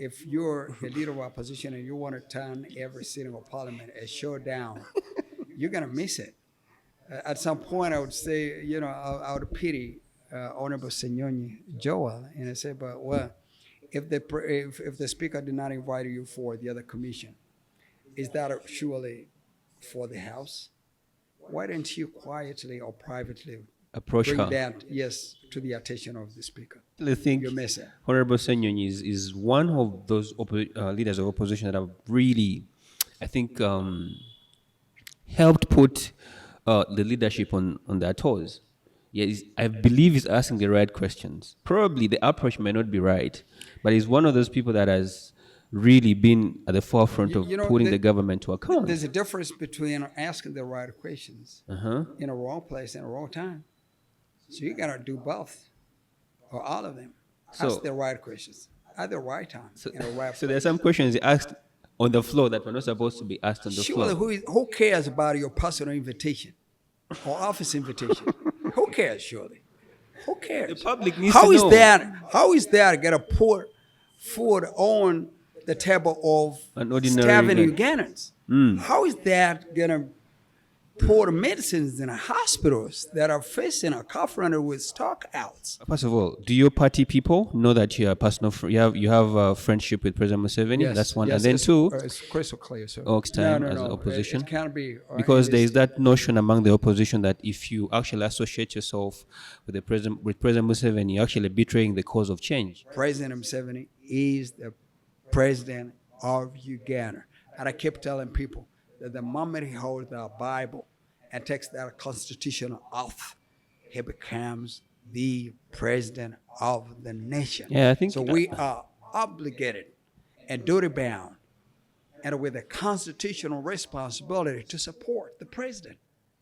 if you're a leader of opposition and you want to turn every sitting of parliament a showdown, you're gonna miss it. At some point, I would say, I would pity Honorable Senyonyi Joel, and I say, but well, if the speaker did not invite you for the other commission, is that surely for the House? Why don't you quietly or privately approach bring her? that, yes, to the attention of the speaker? I think You miss it. Honorable Senyonyi is one of those leaders of opposition that have really, I think, helped put the leadership on their toes. Yeah, I believe he's asking the right questions. Probably the approach may not be right, but he's one of those people that has really been at the forefront of putting the government to account. There's a difference between asking the right questions in a wrong place and a wrong time. So you gotta do both, or all of them. Ask the right questions at the right time in the right place. So there are some questions he asked on the floor that were not supposed to be asked on the floor. Who cares about your personal invitation or office invitation? Who cares, surely? Who cares? The public needs to know. How is that gonna put food on the table of An ordinary starving Ugandans. Ugandans? How is that gonna pour medicines in hospitals that are facing a confronted with stockouts? First of all, do your party people know that you are personal? You have a friendship with President Museveni. Yes, That's one, yes, and then two, it's crystal clear. So Ox time as opposition. It can't be Because there is that notion among the opposition that if you actually associate yourself with President Museveni, you're actually betraying the cause of change. President Museveni is the president of Uganda, and I keep telling people that the moment he holds the Bible and takes that constitutional oath, he becomes the president of the nation. Yeah, I think so. We are obligated and duty bound, and with a constitutional responsibility to support the president,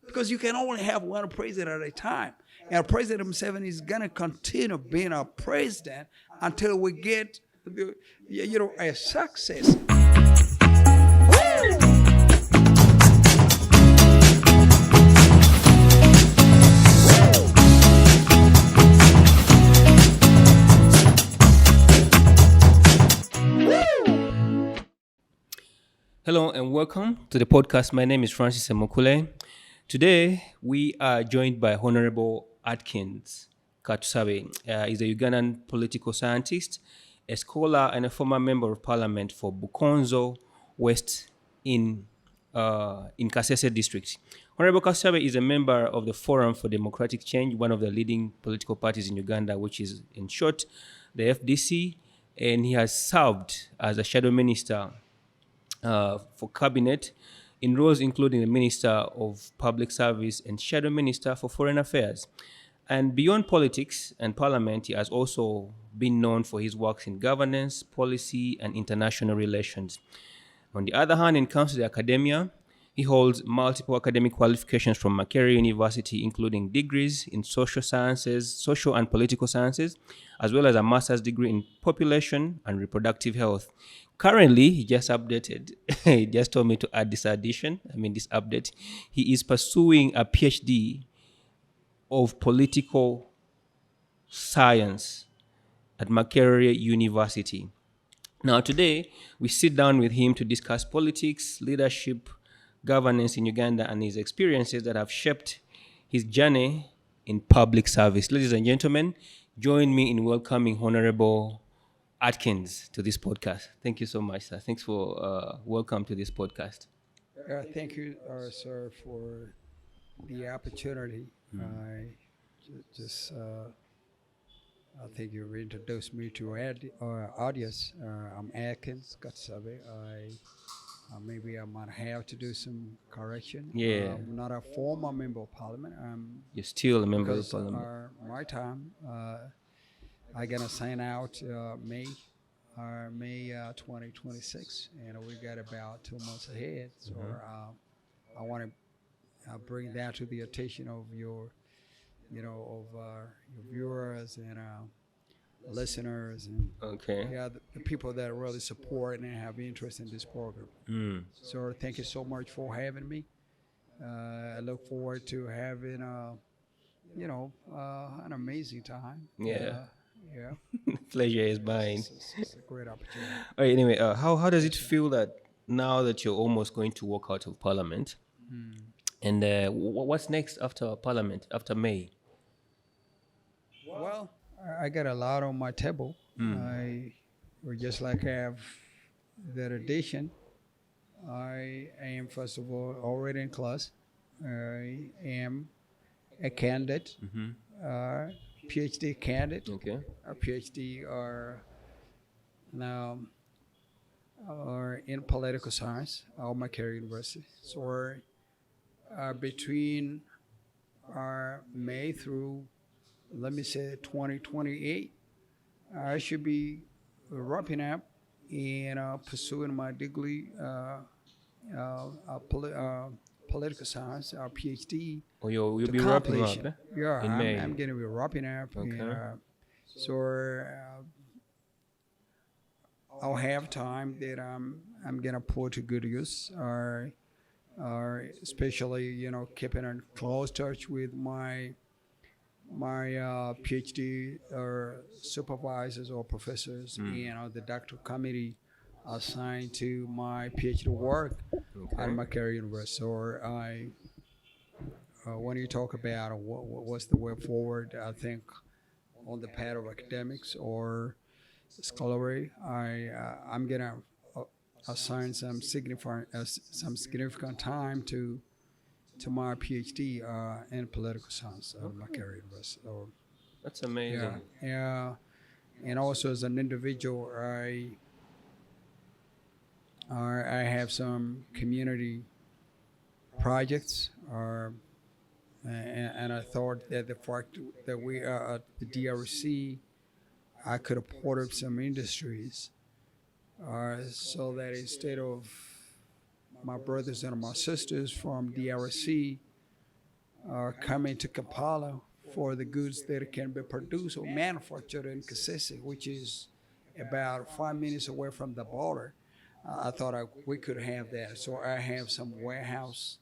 because you can only have one president at a time. And President Museveni is going to continue being our president until we get, a success. Hello and welcome to the podcast. My name is Francis Emokule. Today we are joined by Honorable Atkins Katusabe. He's a Ugandan political scientist, a scholar, and a former member of parliament for Bukonzo West in Kasese District. Honorable Katusabe is a member of the Forum for Democratic Change, one of the leading political parties in Uganda, which is in short the FDC, and he has served as a shadow minister for cabinet in roles including the Minister of Public Service and Shadow Minister for Foreign Affairs. And beyond politics and parliament, he has also been known for his works in governance, policy, and international relations. On the other hand, in comes to the academia, he holds multiple academic qualifications from Makerere University, including degrees in social sciences, social and political sciences, as well as a master's degree in population and reproductive health. Currently, he just updated, he just told me to add this update. He is pursuing a PhD of political science at Makerere University. Now, today, we sit down with him to discuss politics, leadership, governance in Uganda, and his experiences that have shaped his journey in public service. Ladies and gentlemen, join me in welcoming Honorable Atkins to this podcast. Thank you so much, sir. Thanks for welcome to this podcast. Thank you, sir, for the opportunity. I think you introduced me to our audience. I'm Atkins Katusabe. Maybe I might have to do some correction. Yeah. I'm not a former member of parliament. You're still a member of parliament. My time, I'm gonna sign out May 2026, and we got about 2 months ahead. So I want to bring that to the attention of your viewers and listeners, and the people that really support and have interest in this program. So thank you so much for having me. I look forward to having an amazing time. Yeah, Pleasure is mine. it's a great opportunity. All right, anyway, how does it feel that now that you're almost going to walk out of Parliament, and what's next after Parliament, after May? Well, I got a lot on my table. I would just like have that addition. I am, first of all, already in class. I am a candidate, uh, PhD candidate, Okay. a PhD or now or in political science, Alma Carey University. So between May through, let me say, 2028, I should be wrapping up and pursuing my degree, political science, our PhD. Or you'll To be wrapping up accomplish it. Yeah, in May. I'm going to be wrapping up. Okay. And, so I'll have time that I'm going to put to good use, or especially keeping in close touch with my PhD or supervisors or professors, the doctoral committee assigned to my PhD work at Macquarie University. Or when you talk about what's the way forward, I think on the path of academics or scholarly, I'm gonna assign some significant time to my PhD in political science at Macquarie University. So, That's amazing. yeah, and also as an individual, I have some community projects, and I thought that the fact that we are at the DRC, I could have ported some industries, so that instead of my brothers and my sisters from DRC coming to Kampala for the goods that can be produced or manufactured in Kasese, which is about 5 minutes away from the border. I thought we could have that. So I have some warehouse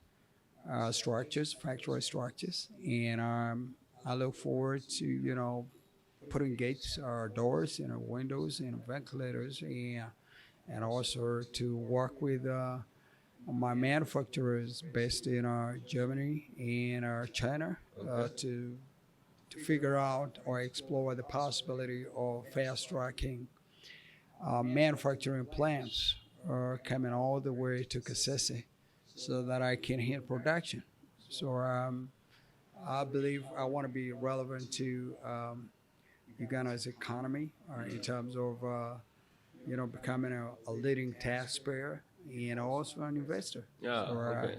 structures, factory structures, and I look forward to putting gates or doors, windows and ventilators, and also to work with my manufacturers based in Germany and China to figure out or explore the possibility of fast tracking manufacturing plants coming all the way to Kasese so that I can hit production. So I believe I want to be relevant to Uganda's economy in terms of becoming a leading taxpayer and also an investor. Yeah. So, Okay.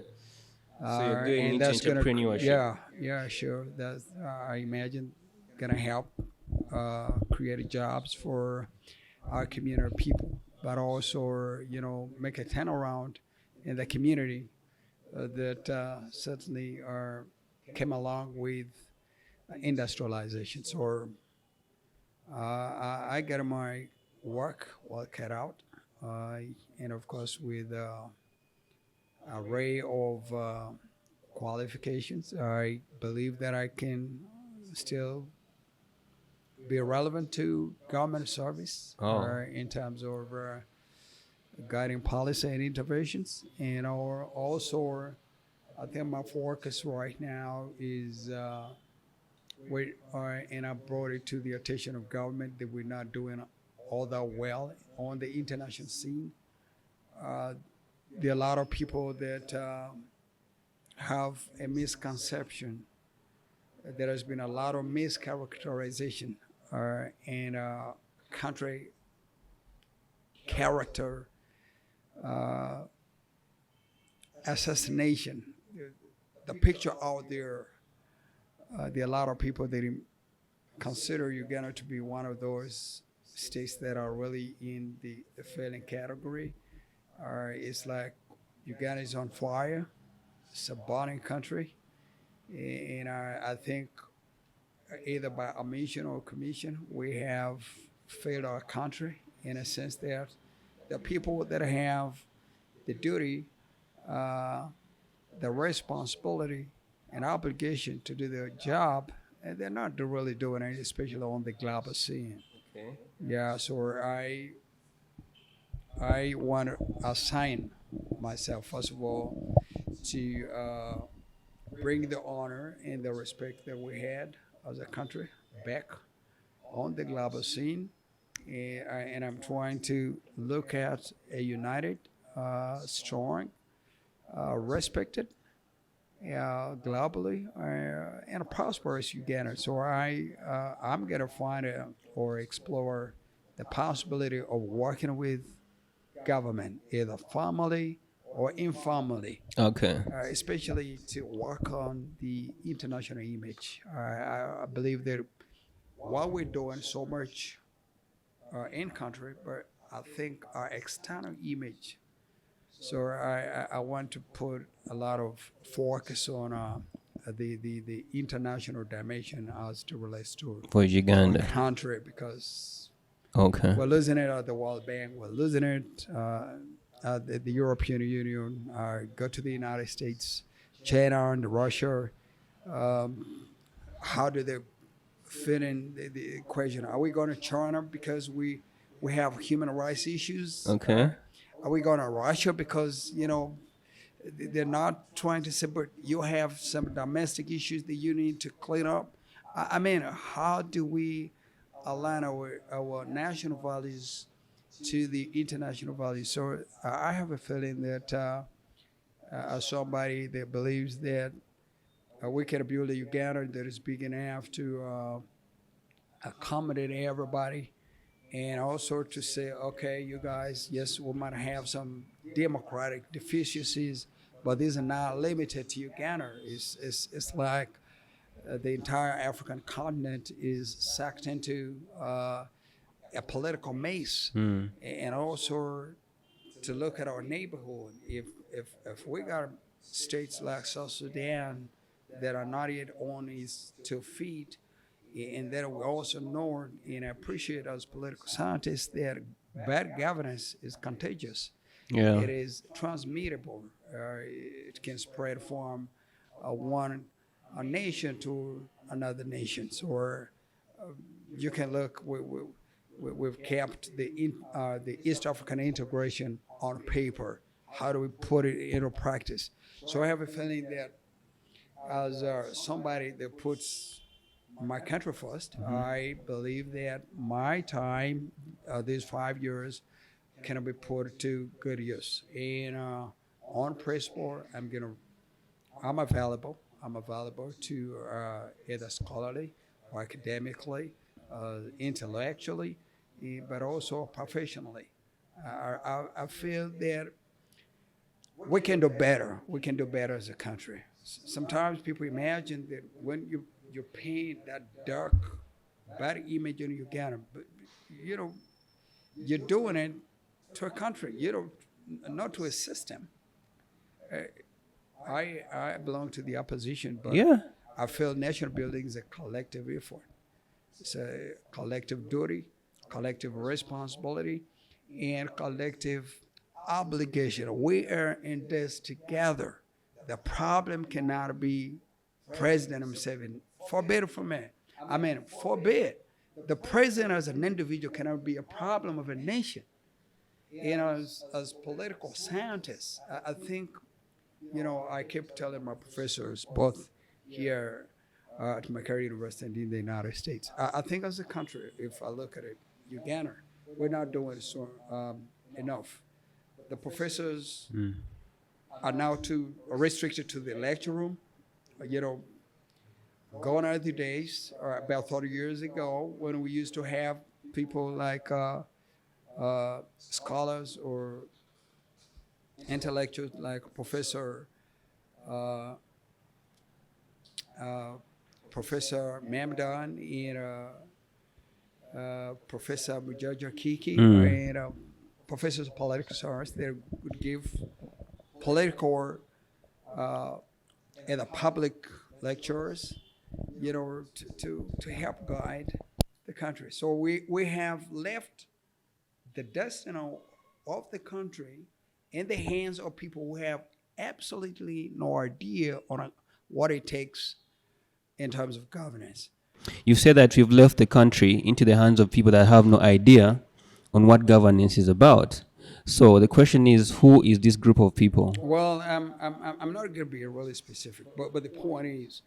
So you're going and into that's gonna, entrepreneurship. yeah, sure. That's I imagine gonna help create jobs for our community people, but also make a turnaround in the community that certainly came along with industrialization. So I got my work well cut out, and of course with array of qualifications, I believe that I can still be relevant to government service in terms of guiding policy and interventions, and also I think my focus right now is and I brought it to the attention of government that we're not doing all that well on the international scene. There are a lot of people that have a misconception. There has been a lot of mischaracterization and country character assassination. The picture out there, there are a lot of people that consider Uganda to be one of those states that are really in the failing category. It's like Uganda is on fire. It's a burning country. And I think either by omission or commission, we have failed our country in a sense that the people that have the duty, the responsibility, and obligation to do their job and they're not really doing it, especially on the global scene. Okay. Yeah, so I want to assign myself, first of all, to bring the honor and the respect that we had as a country back on the global scene. And I'm trying to look at a united, strong, respected, globally, and a prosperous Uganda. So I'm going to find or explore the possibility of working with government, either formally or informally, Okay. especially to work on the international image. I believe that while we're doing so much in country, but I think our external image. So I want to put a lot of focus on the international dimension as it relates to For our Uganda. country, because Okay. we're losing it at the World Bank, we're losing it at the European Union, go to the United States, China and Russia. How do they fit in the equation? Are we going to China because we have human rights issues? Okay. Are we going to Russia because, they're not trying to say, but you have some domestic issues that you need to clean up? I mean, how do we align our national values to the international values? So I have a feeling that as somebody that believes that we can build a Uganda that is big enough to accommodate everybody, and also to say, okay, you guys, yes, we might have some democratic deficiencies, but these are not limited to Uganda. It's like the entire African continent is sucked into a political maze, and also to look at our neighborhood. If we got states like South Sudan that are not yet on its 2 feet, and that we also know and appreciate as political scientists that bad governance is contagious. Yeah. It is transmittable. It can spread from a nation to another nation. Or you can look. We've kept the East African integration on paper. How do we put it into practice? So I have a feeling that as somebody that puts my country first, I believe that my time, these 5 years, can be put to good use. And on principle, I'm available. I'm available to either scholarly or academically, intellectually, but also professionally. I feel that we can do better. We can do better as a country. Sometimes people imagine that when you paint that dark, bad image in Uganda, but you're doing it to a country, not to a system. I belong to the opposition, but Yeah. I feel nation building is a collective effort. It's a collective duty, collective responsibility, and collective obligation. We are in this together. The problem cannot be President Museveni. Forbid it from me. I mean, forbid. The president as an individual cannot be a problem of a nation. As political scientists, I think, I keep telling my professors, both here at McCarry University and in the United States, I think as a country, if I look at it, Uganda, we're not doing so enough. The professors are now too restricted to the lecture room. Gone are the days, about 30 years ago, when we used to have people like scholars or intellectuals like Professor Mamdan and Professor Mujaja Kiki and professors of political science that would give political and the public lectures, to help guide the country. So we have left the destiny of the country in the hands of people who have absolutely no idea on what it takes in terms of governance. You say that we've left the country into the hands of people that have no idea on what governance is about. So the question is, who is this group of people? Well, I'm not going to be really specific, but the point is,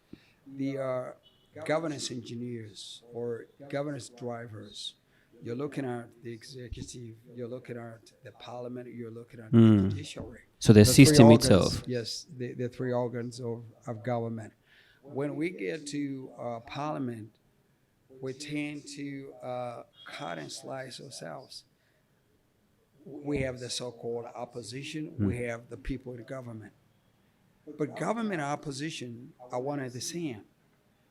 the governance engineers or governance drivers. You're looking at the executive, you're looking at the parliament, you're looking at the judiciary. So the three system organs, itself. yes, the three organs of government. When we get to parliament, we tend to cut and slice ourselves. We have the so-called opposition, we have the people in government. But government and opposition are one and the same.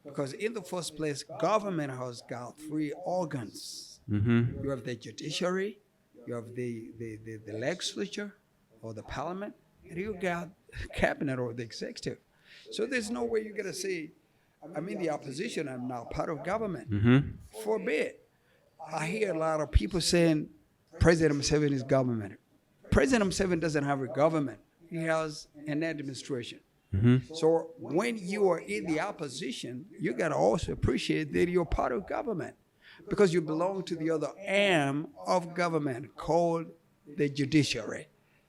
Because in the first place, government has got three organs. You have the judiciary, you have the legislature or the parliament, and you got cabinet or the executive. So there's no way you're going to say, I'm in the opposition, I'm now part of government. Forbid. I hear a lot of people saying President Museveni is government. President Museveni doesn't have a government. He has an administration. So when you are in the opposition, you got to also appreciate that you're part of government because you belong to the other arm of government called the judiciary.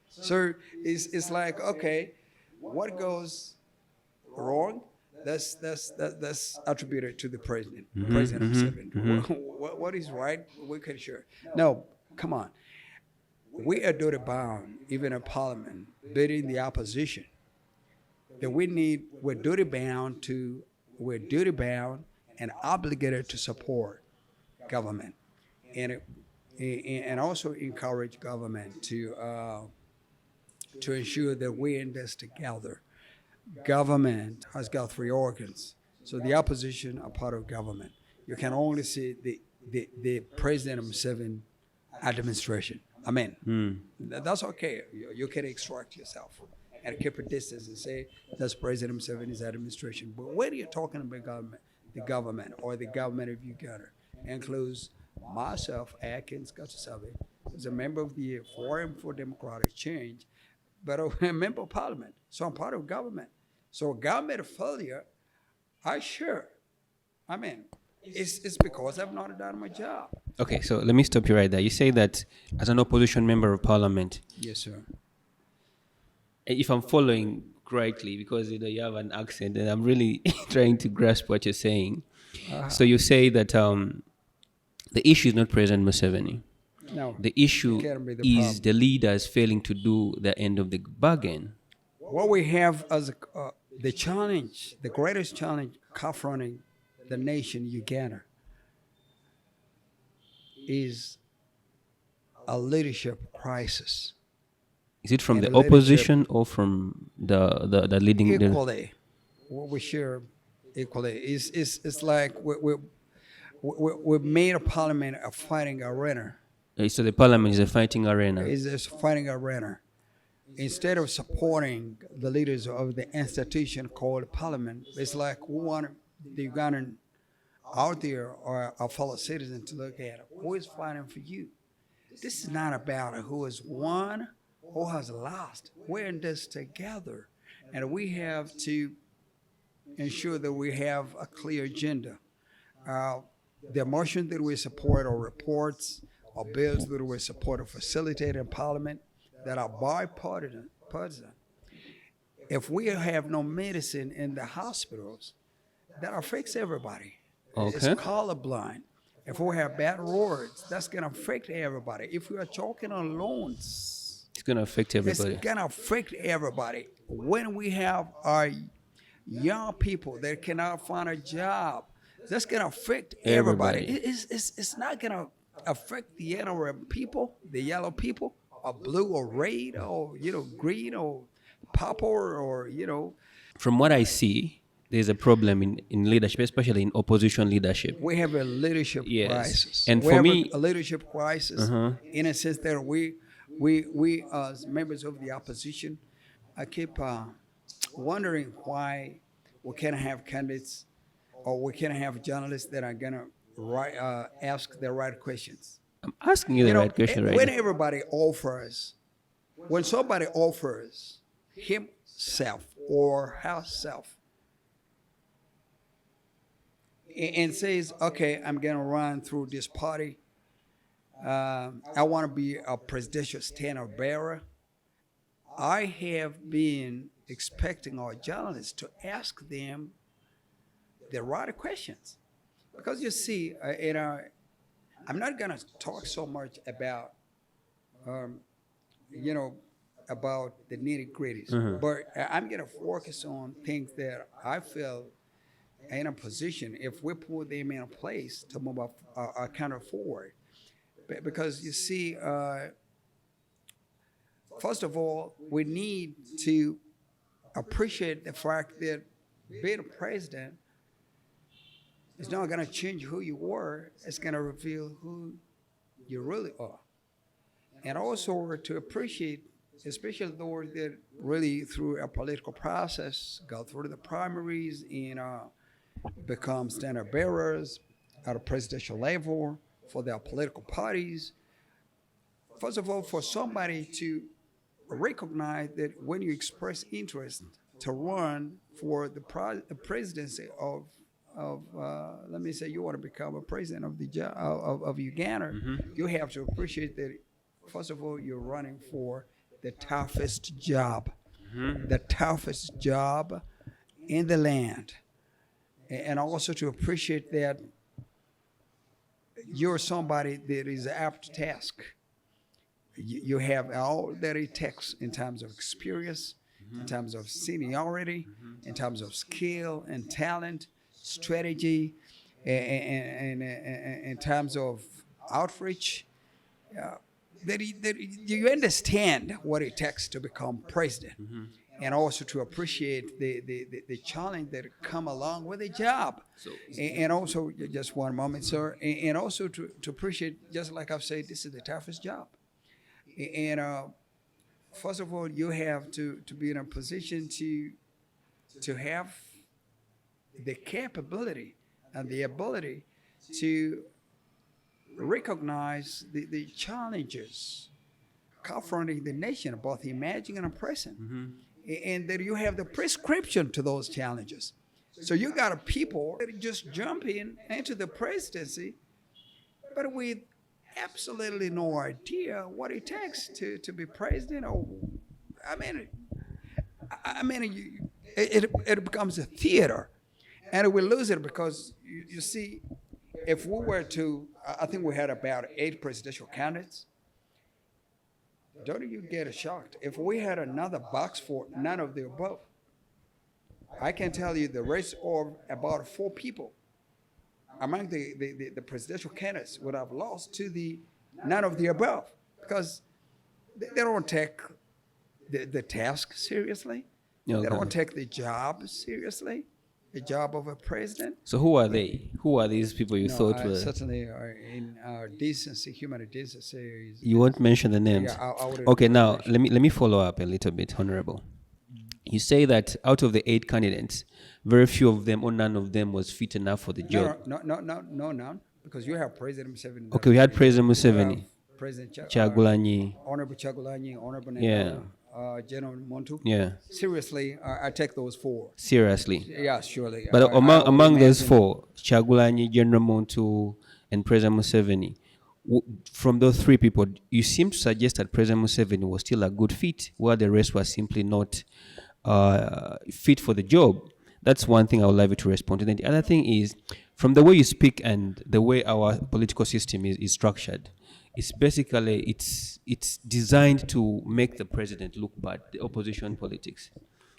So it's like, okay, what goes wrong? That's attributed to the president, President Museveni. What is right, we can share. No, come on. We are duty bound, even in parliament, bidding the opposition. That we're duty bound and obligated to support government, and also encourage government to ensure that we invest together. Government has got three organs, so the opposition are part of government. You can only see the President Museveni administration. That's okay. You can extract yourself and keep a distance and say that's President Museveni's administration. But when you're talking about government, the government or the government of Uganda includes myself, Atkins Katusabe, as a member of the Forum for Democratic Change, but a member of parliament. So I'm part of government. So government failure, it's because I've not done my job. Okay, so let me stop you right there. You say that as an opposition member of parliament. Yes, sir. If I'm following correctly, because you have an accent, and I'm really trying to grasp what you're saying. So you say that the issue is not President Museveni. No. The issue is the leaders failing to do the end of the bargain. What we have as the challenge, the greatest challenge confronting the nation Uganda is a leadership crisis. Is it from the opposition or from the leading? Equally, what we share equally. It's like we made a parliament a fighting arena. So the parliament is a fighting arena. It's a fighting arena. Instead of supporting the leaders of the institution called parliament, it's like we want the Ugandan out there or our fellow citizens to look at who is fighting for you. This is not about who has won or has lost. We're in this together, and we have to ensure that we have a clear agenda. The motion that we support or reports or bills that we support or facilitate in Parliament that are bipartisan. If we have no medicine in the hospitals, that affects everybody. Okay. It's colorblind. If we have bad roads, that's going to affect everybody. If we are choking on loans, it's going to affect everybody. It's going to affect everybody. When we have our young people that cannot find a job, that's going to affect everybody. It's not going to affect the yellow people, or blue or red or green or purple or. From what I see, there's a problem in leadership, especially in opposition leadership. We have a leadership crisis. And we for have me, a leadership crisis in a sense that we as members of the opposition, I keep wondering why we can't have candidates or we can't have journalists that are going to ask the right questions. I'm asking you the right question right now. When somebody offers himself or herself and says, okay, I'm going to run through this party. I want to be a presidential standard bearer. I have been expecting our journalists to ask them the right questions. Because you see, I'm not going to talk so much about, about the nitty gritties, but I'm going to focus on things that I feel in a position, if we put them in a place, to move our country forward. Because you see, first of all, we need to appreciate the fact that being a president is not going to change who you were. It's going to reveal who you really are. And also to appreciate, especially those that really through a political process, go through the primaries and become standard bearers at a presidential level for their political parties. First of all, for somebody to recognize that when you express interest to run for the presidency of let me say, you want to become a president of Uganda, you have to appreciate that. First of all, you're running for the toughest job, the toughest job in the land, and also to appreciate that you're somebody that is apt to task. You have all that it takes in terms of experience, in terms of seniority, in terms of skill and talent, strategy, and in terms of outreach. That you understand what it takes to become president, and also to appreciate the challenge that come along with the job. And also, just one moment, sir, and also to appreciate, just like I've said, this is the toughest job. And first of all, you have to be in a position to have the capability and the ability to recognize the challenges confronting the nation, both emerging and present, and that you have the prescription to those challenges. So you got a people that just jump into the presidency, but with absolutely no idea what it takes to be president. Or, it becomes a theater, and we lose it because you see, if we were to, I think we had about 8 presidential candidates. Don't you get shocked? If we had another box for none of the above, I can tell you the race of about 4 people among the presidential candidates would have lost to the none of the above, because they don't take the task seriously. Okay. They don't take the job seriously, the job of a president. So who are they? Who are these people you thought were? Certainly in decency, human decency. You won't mention the names. Yeah, I wouldn't. Okay, now let me follow up a little bit, Honorable. You say that out of the 8 candidates, very few of them or none of them was fit enough for the job. No, because you have President Museveni. Okay, we had President Museveni, President Chagulanyi, Honorable Chagulanyi, Honorable General Montu. Yeah. Seriously, I take those 4. Seriously. Yeah, surely. But among those 4, Chagulanyi, General Montu, and President Museveni, from those 3 people, you seem to suggest that President Museveni was still a good fit, while the rest were simply not fit for the job. That's one thing I would like you to respond to. Then the other thing is, from the way you speak and the way our political system is structured, it's basically it's designed to make the president look bad, the opposition politics.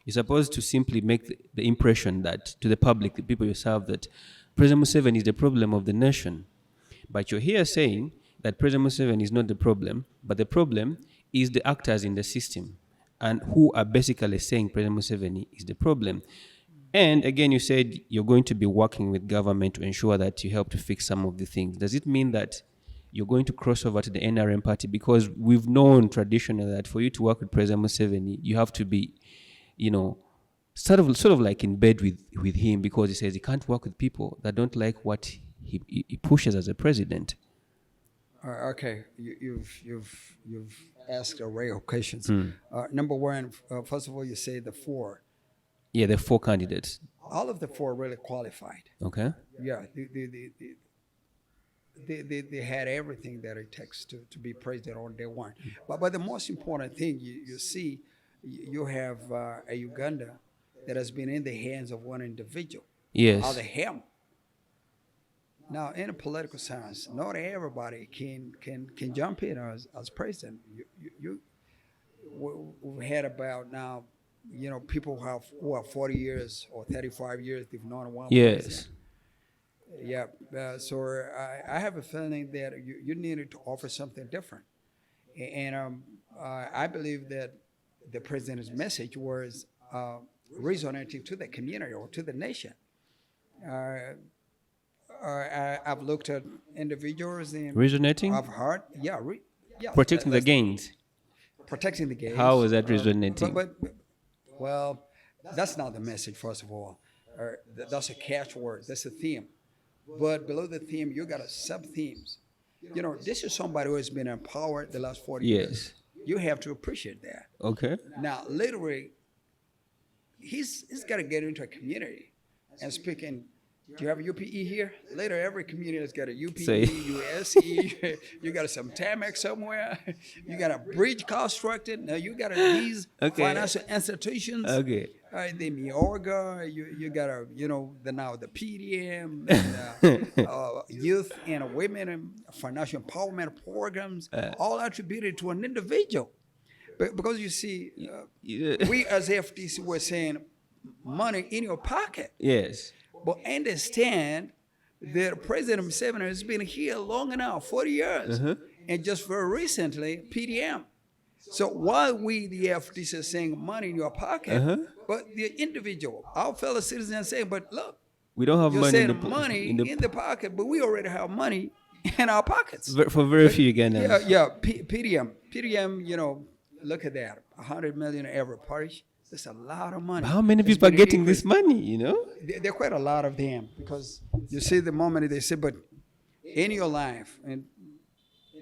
You're supposed to simply make the impression that to the public, the people you serve, that President Museveni is the problem of the nation. But you're here saying that President Museveni is not the problem, but the problem is the actors in the system, and who are basically saying President Museveni is the problem. And again, you said you're going to be working with government to ensure that you help to fix some of the things. Does it mean that you're going to cross over to the NRM party? Because we've known traditionally that for you to work with President Museveni, you have to be, sort of like in bed with him, because he says he can't work with people that don't like what he pushes as a president. Okay, you've asked a array of questions. Number one, first of all, you say the 4. Yeah, the 4 candidates. All of the 4 really qualified. Okay. Yeah, they had everything that it takes to be president on day one. But the most important thing you see, you have a Uganda that has been in the hands of one individual. Yes. Other him. Now, in a political science, not everybody can jump in as president. We've had about now, people who are 40 years or 35 years, they've known one president. Yeah. So I have a feeling that you needed to offer something different. And I believe that the president's message was resonating to the community or to the nation. I've looked at individuals and Resonating? I've heard, Protecting the gains. Protecting the gains. How is that resonating? Well, that's not the message, first of all. That's a catchword. That's a theme. But below the theme, you got a sub-themes. This is somebody who has been empowered the last 40 years. You have to appreciate that. Okay. Now, literally, he's got to get into a community and speaking. Do you have a UPE here? Later, every community has got a UPE, USE. You got some TAMAC somewhere. You got a bridge constructed. Now you got these financial institutions. Okay. The MIORGA. You got the PDM, and, youth and women and financial empowerment programs, all attributed to an individual. Because you see, we as FTC were saying, money in your pocket. Yes. But understand that President Museveni has been here long enough, 40 years, and just very recently, PDM. So while we, the FTC, are saying money in your pocket, but the individual, our fellow citizens saying, but look, we don't have you're money saying in the pocket, but we already have money in our pockets. For very few Ugandans. PDM, look at that, 100 million every parish. That's a lot of money. How many people are getting this money, There are quite a lot of them because you see the moment they say, but in your life and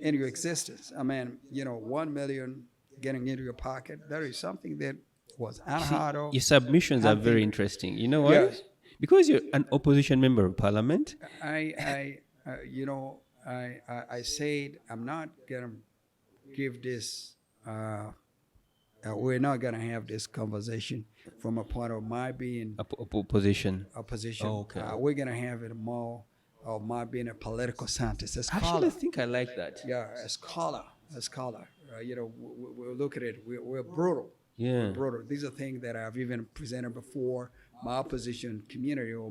in your existence, 1 million getting into your pocket, that is something that was unheard of. Your submissions are very interesting. You know why? Yes. Because you're an opposition member of parliament. I said I'm not going to give this... we're not going to have this conversation from a point of my being opposition. Oh, okay. We're going to have it more of my being a political scientist, a scholar. Actually, I think I like that. Yeah, a scholar. We'll look at it. We're brutal. Yeah. We're brutal. These are things that I've even presented before my opposition community or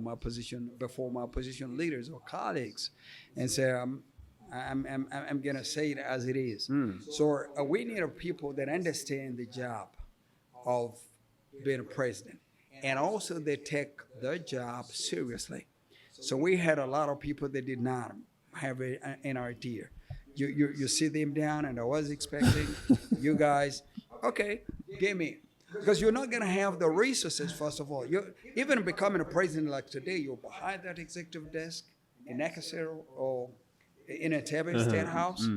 before my opposition leaders or colleagues, and say I'm gonna say it as it is. So we need people that understand the job of being a president, and also they take their job seriously. So we had a lot of people that did not have an idea. You see them down, and I was expecting you guys. Okay, give me. Because you're not going to have the resources, first of all. Even becoming a president like today, you're behind that executive desk in Nakasero or in a Tebet State House.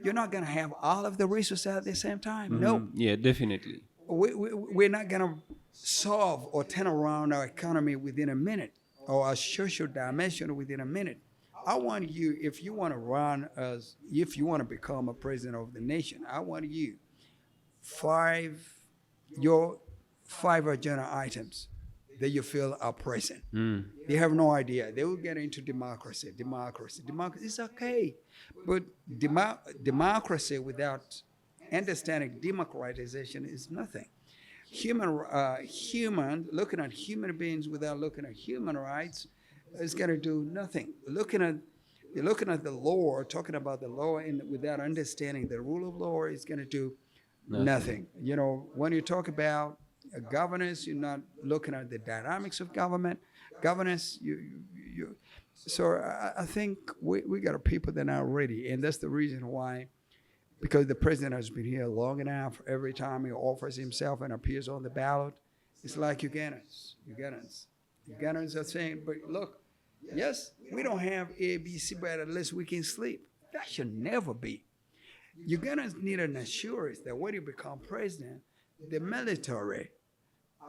You're not going to have all of the resources at the same time. No. Yeah, definitely. We're not going to solve or turn around our economy within a minute or our social dimension within a minute. I want you, if you want to become a president of the nation, I want you your 5 agenda items that you feel are present. They have no idea. They will get into democracy. Democracy is okay. But democracy without understanding democratization is nothing. Looking at human beings without looking at human rights is going to do nothing. Looking at the law, talking about the law without understanding the rule of law is going to do nothing. When you talk about governance, you're not looking at the dynamics of governance. So I think we got people that are ready, and that's the reason why. Because the president has been here long enough. Every time he offers himself and appears on the ballot, it's like Ugandans are saying, "But look, yes, we don't have A, B, C, but at least we can sleep." That should never be. Ugandans need an assurance that when you become president, the military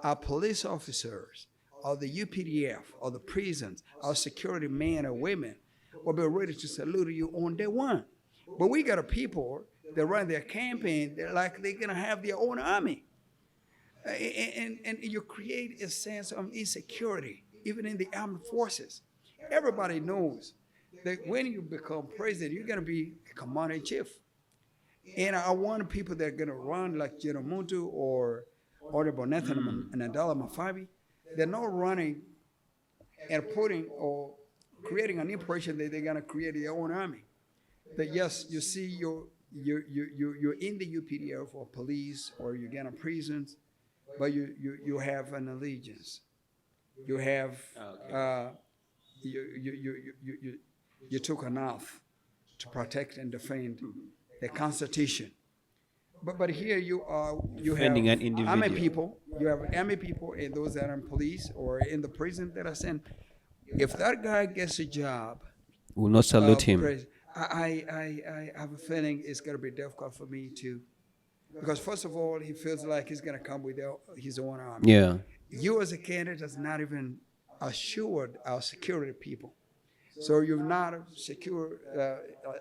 our police officers, or the UPDF, or the prisons, our security men and women will be ready to salute you on day one. But we got a people that run their campaign like they're going to have their own army. And you create a sense of insecurity, even in the armed forces. Everybody knows that when you become president, you're going to be a commander-in-chief. And I want people that are going to run like General Muntu or Honorable Nathan Nadala Mafabi. They're not running and putting or creating an impression that they're going to create their own army. That yes, you see, you're in the UPDF or police or you get in prisons, but you have an allegiance. You have you took an oath to protect and defend the Constitution. But here you have Defending an individual. army people. You have army people and those that are in police or in the prison that are sent. If that guy gets a job, Will not salute him. I have a feeling it's going to be difficult for me to, because first of all, he feels like he's going to come with his own army. Yeah. You as a candidate has not even assured our security people. So you've not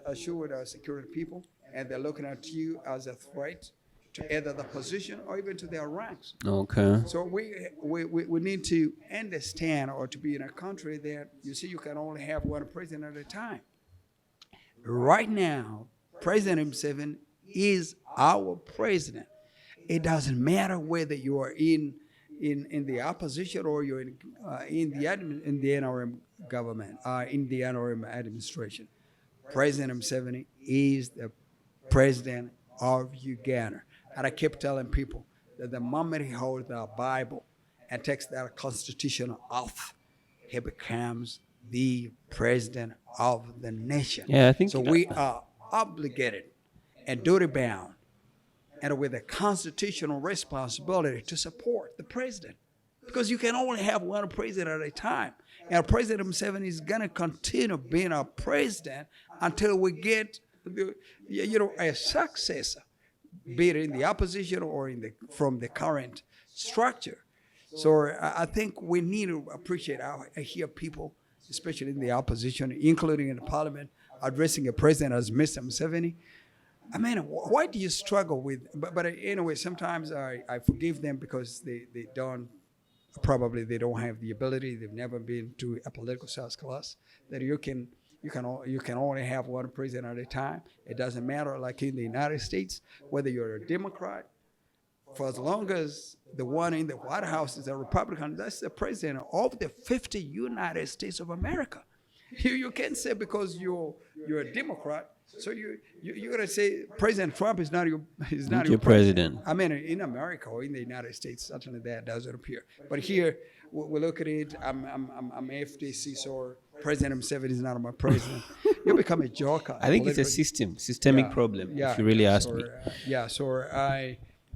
assured our security people, and they're looking at you as a threat to either the position or even to their ranks. Okay. So we need to understand, or to be in a country that you see you can only have one president at a time. Right now, President Museveni is our president. It doesn't matter whether you are in the opposition or you're in the NRM government, in the NRM administration. President Museveni is the president of Uganda. And I keep telling people that the moment he holds the Bible and takes that constitutional oath, he becomes the president of the nation. Yeah, I think so. We are obligated and duty-bound and with a constitutional responsibility to support the president, because you can only have one president at a time. And President Museveni is going to continue being our president until we get a successor, be it in the opposition or from the current structure. So I think we need to appreciate. I hear people, especially in the opposition, including in the parliament, addressing a president as Mr. Museveni. I mean, why do you struggle with? But anyway, sometimes I forgive them because they don't have the ability. They've never been to a political science class. That you can only have one president at a time. It doesn't matter, like in the United States, whether you're a Democrat, for as long as the one in the White House is a Republican, that's the president of the 50 United States of America. You can't say because you're a Democrat, so you're gonna say President Trump is not your president. I mean, in America or in the United States, certainly that doesn't appear. But here we look at it. I'm FDC, so President Museveni is not my president. You become a joker. I think it's a systemic problem. If you really ask me.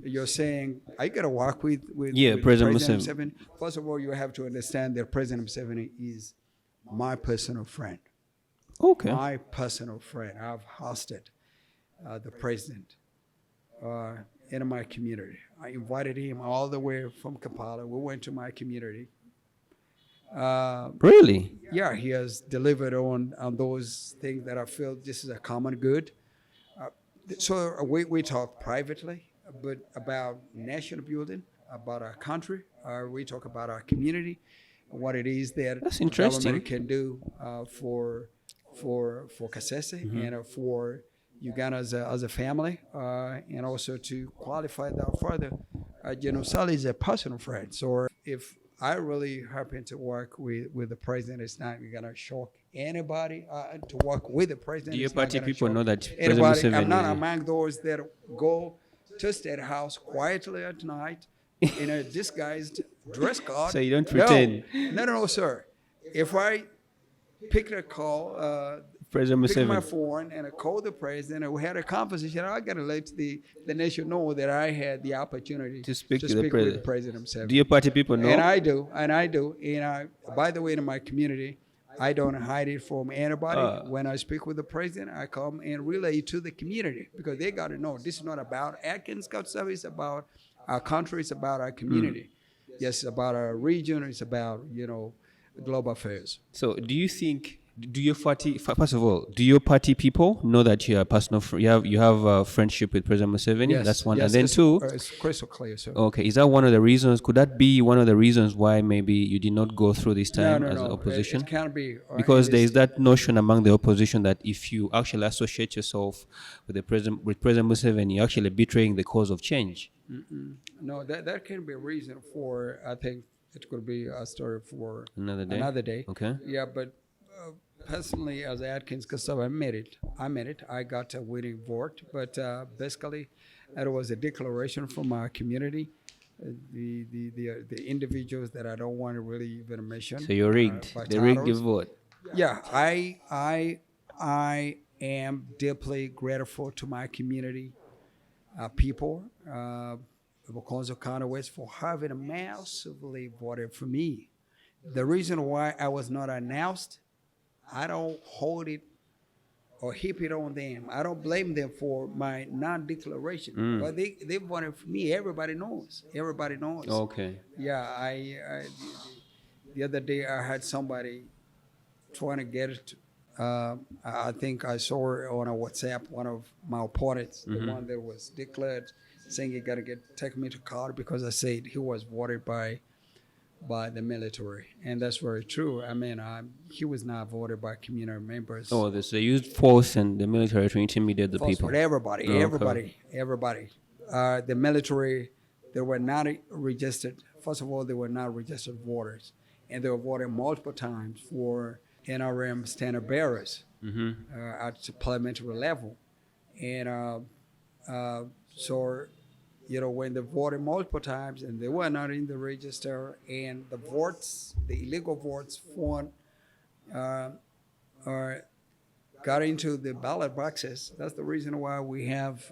You're saying I gotta work with President Museveni. First of all, you have to understand that President Museveni is my personal friend. Okay. My personal friend. I've hosted the president in my community. I invited him all the way from Kampala. We went to my community. Really? Yeah, he has delivered on those things that I feel this is a common good. So we talk privately, but about national building, about our country. We talk about our community, what it is that the government can do for Kasese and for Uganda as a family, and also to qualify that further. Sally is a personal friend, so if I really happen to work with the president, it's not going to shock anybody to work with the president. Do your party people know that anybody? I'm not among those that go to State House quietly at night in a disguised dress code. So you don't pretend? No, sir. If I pick a call, President Museveni. Pick my phone and I call the president, and we had a conversation. I got to let the nation know that I had the opportunity to speak with President Museveni. Do your party people know? And I do. And by the way, in my community, I don't hide it from anybody. When I speak with the president, I come and relay it to the community, because they got to know this is not about Atkins Katusabe. It's about our country. It's about our community. Yes, it's about our region. It's about, global affairs. So, do you think? Do your party? First of all, do your party people know that you are personal? You have a friendship with President Museveni. Yes, That's one. yes, And then two. it's crystal clear, sir. Okay, is that one of the reasons? Could that be one of the reasons why maybe you did not go through this time as an opposition? It can't be. Because there is that notion among the opposition that if you actually associate yourself with President Museveni, you're actually betraying the cause of change. No, that can be a reason for. I think it could be a story for Another day. Okay. Yeah, but personally, as Atkins Katusabe, I made it. I got a winning vote, but basically, it was a declaration from our community. The individuals that I don't want to really even mention. So you're rigged. They rigged your vote. Yeah, I am deeply grateful to my community people, Bukonzo West, for having massively voted for me. The reason why I was not announced, I don't hold it or heap it on them. I don't blame them for my non-declaration, but they voted for me. Everybody knows. Everybody knows. Okay. Yeah, I the other day I had somebody trying to get it. I think I saw it on a WhatsApp, one of my opponents, the one that was declared, saying he got to take me to court because I said he was voted by the military, and that's very true. I mean, he was not voted by community members. Oh, they used force and the military to intimidate the people. For everybody, Okay. everybody. The military, they were not registered. First of all, they were not registered voters, and they were voted multiple times for NRM standard bearers at the parliamentary level. And so, when they voted multiple times and they were not in the register, and the illegal votes got into the ballot boxes. That's the reason why we have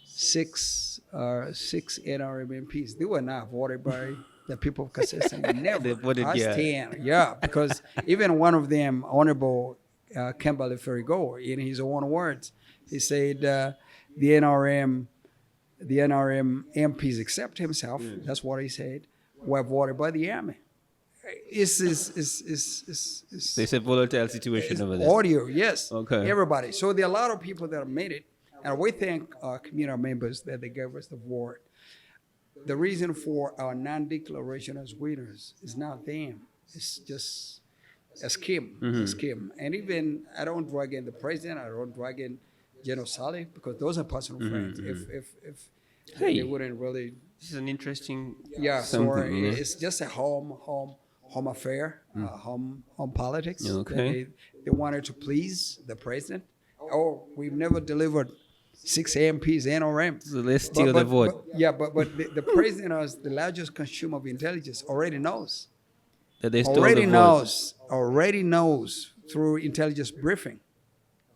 six NRM MPs. They were not voted by the people of Kasese. Never. They voted, I yeah. stand. Yeah, because even one of them, Honorable Kimberly Ferrigo, in his own words, he said the NRM MPs, except himself, that's what he said, were voted by the army. It's a volatile situation over there. audio, yes. Okay. Everybody. So there are a lot of people that have made it, and we thank our community members that they gave us the vote. The reason for our non-declaration as winners is not them. It's just a scheme. A scheme. And even I don't drag in the president. I don't drag in General Saleh, because those are personal friends. If Hey. they wouldn't really, This is an interesting so something. it's just a home affair, home politics. Okay. They wanted to please the president. Oh, we've never delivered 6 MPs NRM. So let's steal the vote. But the president, as the largest consumer of intelligence, already knows. That they stole the vote. Already knows through intelligence briefing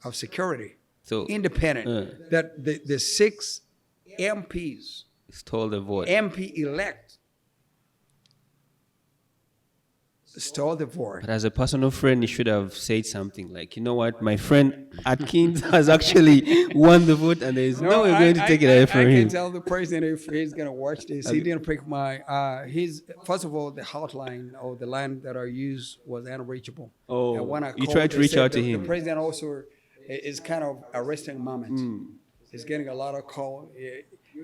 of security, So independent, that the 6 MPs, stole the vote. MP-elect, stole the vote. But as a personal friend, you should have said something like, you know what, my friend Atkins has actually won the vote, and there is no way going to take it away from I him. can tell the president if he's going to watch this. He didn't pick my, first of all, the hotline or the line that I used was unreachable. Oh, And when I you called, tried to they reach said out to the him. president also is kind of arresting moment. He's getting a lot of call.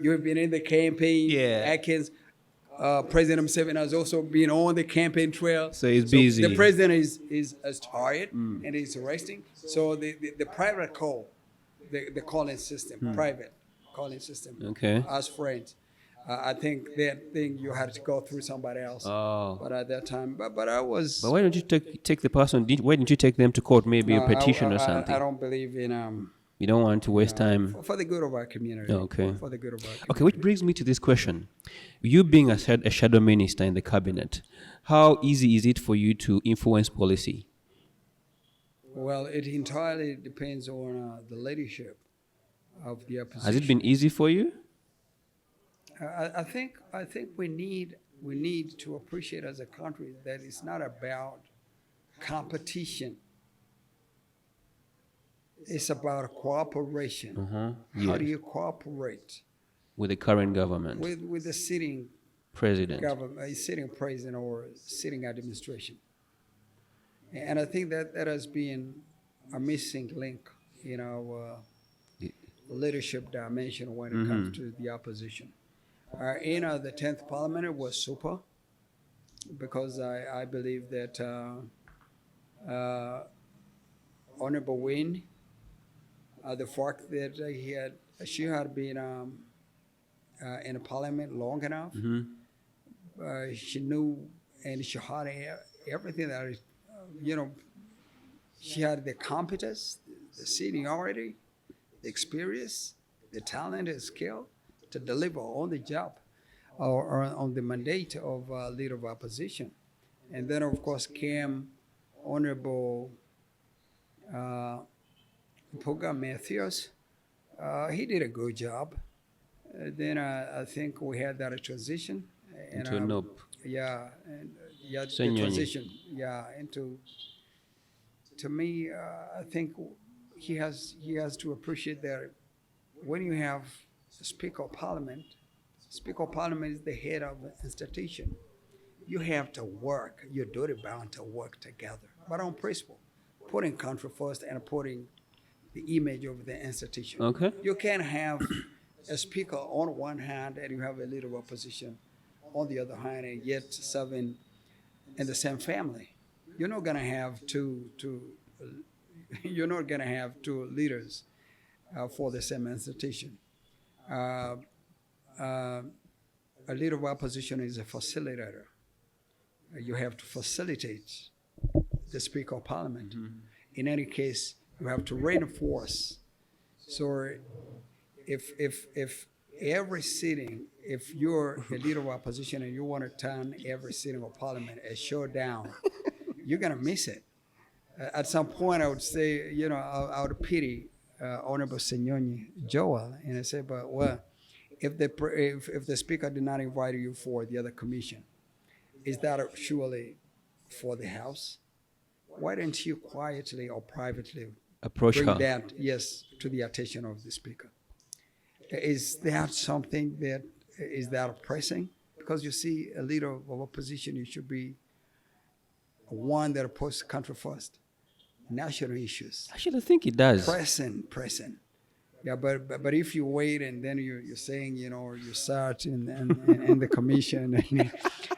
You've been in the campaign, Yeah. Atkins. President Museveni has also been on the campaign trail. So he's busy. The president is tired and he's resting. So the private call, the calling system, private calling system, Okay. as friends. I think that thing you had to go through somebody else. Oh. But at that time, but I was. But why don't you take the person? Why didn't you take them to court? Maybe a No, petition or I something. don't believe in You don't want to waste time. for the good of our community. Okay. For the good of our community. Okay, which brings me to this question. You being a shadow minister in the cabinet, how easy is it for you to influence policy? Well, it entirely depends on the leadership of the opposition. Has it been easy for you? I think we need to appreciate as a country that it's not about competition. It's about cooperation. How do you cooperate With the current government? with the sitting president. government, sitting president or sitting administration. And I think that has been a missing link in our leadership dimension when it comes to the opposition. The 10th Parliament was super because I believe that Honorable Wayne, the fact that she had been in a parliament long enough, she knew and she had everything that, she had the competence, the seniority, the experience, the talent, the skill to deliver on the job or on the mandate of leader of opposition. And then, of course, came Honorable Puga Matthews. He did a good job. Then I think we had that transition. Into a nope. Yeah, and the Senyonyi. transition. Yeah, into. To me, I think he has to appreciate that when you have a Speaker of Parliament is the head of the institution. You have to work. You're duty bound to work together, but on principle, putting country first and putting the image of the institution. Okay. You can't have a speaker on one hand and you have a leader of opposition on the other hand, and yet serving in the same family. You're not gonna have two leaders for the same institution. A leader of opposition is a facilitator. You have to facilitate the Speaker of Parliament. In any case, you have to reinforce. So if every sitting, if you're a leader of opposition and you want to turn every sitting of Parliament a showdown, you're going to miss it. At some point, I would say, I would pity Honorable Senyonyi Joel, and I say, but well, if the Speaker did not invite you for the other commission, is that surely for the House? Why don't you quietly or privately Approach bring her. that, yes, to the attention of the Speaker? Is that something is that pressing? Because you see, a leader of opposition, you should be one that puts country first. National issues. Actually, I think it does. Pressing. Yeah, but if you wait and then you're saying, you sat in the commission and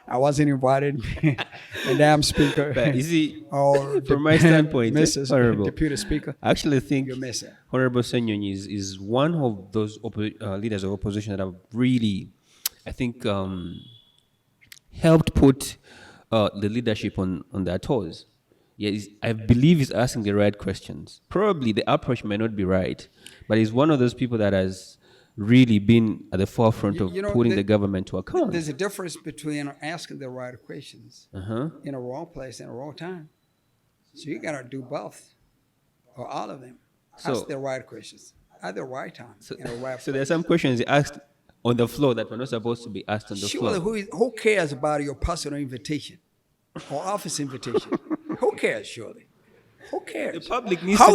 I wasn't invited, and damn Speaker. But you see, or from my standpoint, Mrs. Honorable, Deputy Speaker, I actually think you miss it. Honorable Senyonyi is one of those leaders of opposition that have really, I think, helped put the leadership on their toes. Yeah, I believe he's asking the right questions. Probably the approach may not be right, but he's one of those people that has really been at the forefront of putting the government to account. There's a difference between asking the right questions in a wrong place and a wrong time. So you gotta do both, or all of them. Ask the right questions at the right time in a right place. So there are some questions he asked on the floor that were not supposed to be asked on the floor. Surely, who cares about your personal invitation or office invitation? Who cares, surely? Who cares? The public needs to know.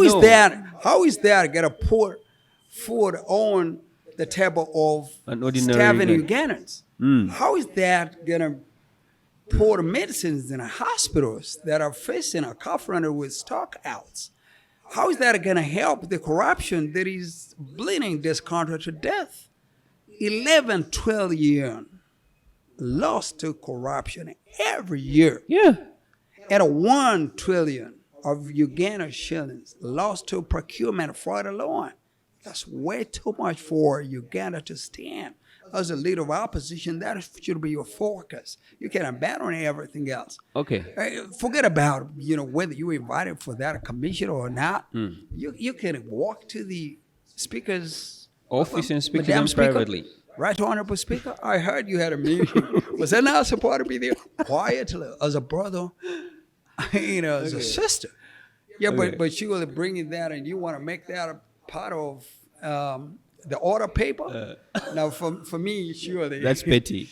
How is that gonna put food on the table of An ordinary starving guy. Ugandans? How is that gonna pour medicines in hospitals that are facing a confronted with stockouts? How is that gonna help the corruption that is bleeding this country to death? 11, 12 years lost to corruption every year. Yeah. At 1 trillion of Uganda shillings lost to procurement fraud alone. That's way too much for Uganda to stand. As a leader of opposition, that should be your focus. You can abandon everything else. Okay. Forget about whether you were invited for that commission or not. You can walk to the Speaker's Office and speak to Madam them Speaker, privately. Right, Honorable Speaker, I heard you had a meeting. Was I not supposed to be there? Quietly, as a brother, as a sister. Yeah, but she was bringing that, and you want to make that a part of the order paper? Now, for me, surely. That's petty.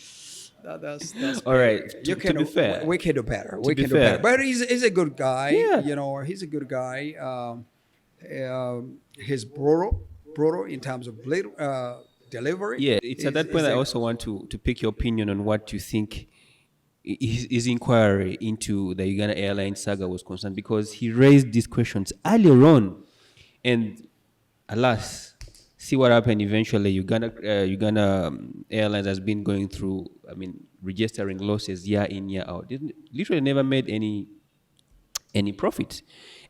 That's All right. you To be fair. we can do better. To We be can do fair. better. But he's a good guy. Yeah. He's a good guy. He's brutal in terms of delivery. Yeah, it's at that point I also want to pick your opinion on what you think his inquiry into the Uganda Airlines saga was concerned, because he raised these questions earlier on, and alas, see what happened eventually. Uganda Airlines has been going through, registering losses year in, year out. It literally never made any profit,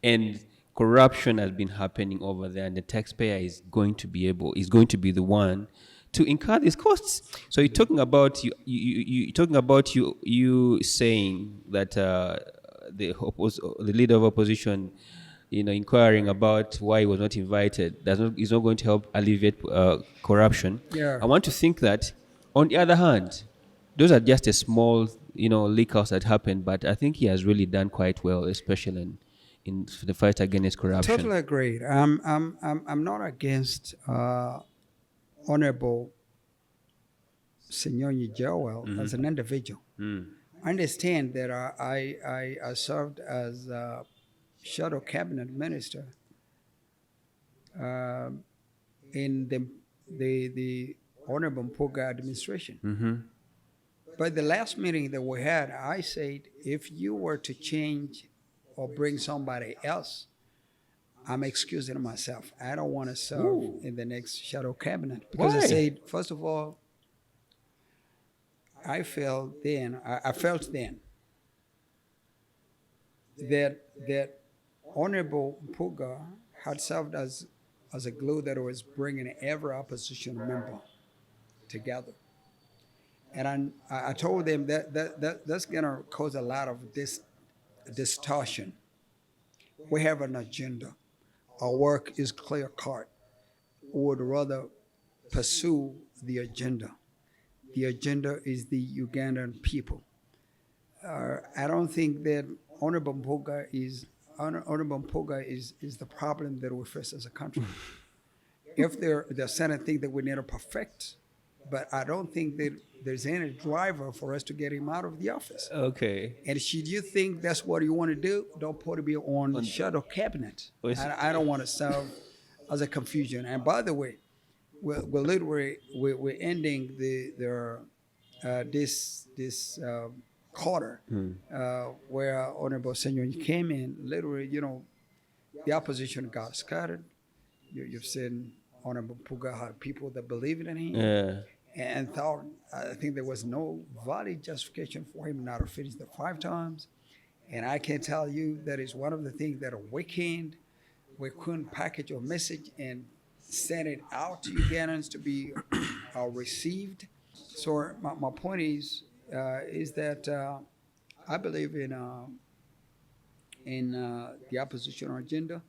and corruption has been happening over there, and the taxpayer is going to be the one to incur these costs. So you're talking about you saying that the leader of opposition, inquiring about why he was not invited, is not going to help alleviate corruption. Yeah. I want to think that, on the other hand, those are just a small, leakouts that happened, but I think he has really done quite well, especially in the fight against corruption. Totally agreed. I'm not against Honorable Senyonyi Joel as an individual. I understand that I served as shadow cabinet minister in the Honorable Mpuga administration. But the last meeting that we had, I said, if you were to change or bring somebody else, I'm excusing myself. I don't want to serve in the next shadow cabinet. Because Why? I said, first of all, I felt then that Honorable Mpuga had served as a glue that was bringing every opposition member together. And I told them that's going to cause a lot of distortion. We have an agenda. Our work is clear cut. We would rather pursue the agenda. The agenda is the Ugandan people. I don't think that Honorable Mpuga is the problem that we face as a country. If there are certain things that we need to perfect, but I don't think that there's any driver for us to get him out of the office. Okay. And should you think that's what you want to do, don't put me on shadow cabinet. I don't want to serve as a confusion. And by the way, we're ending this quarter where Honorable Senyonyi came in. Literally, the opposition got scattered. You've seen Honorable Mpuga had people that believed in him. Yeah. And thought, I think there was no valid justification for him not to finish the 5 times. And I can tell you that is one of the things that weekend we couldn't package a message and send it out to Ugandans to be received. So my point is that I believe in the opposition agenda,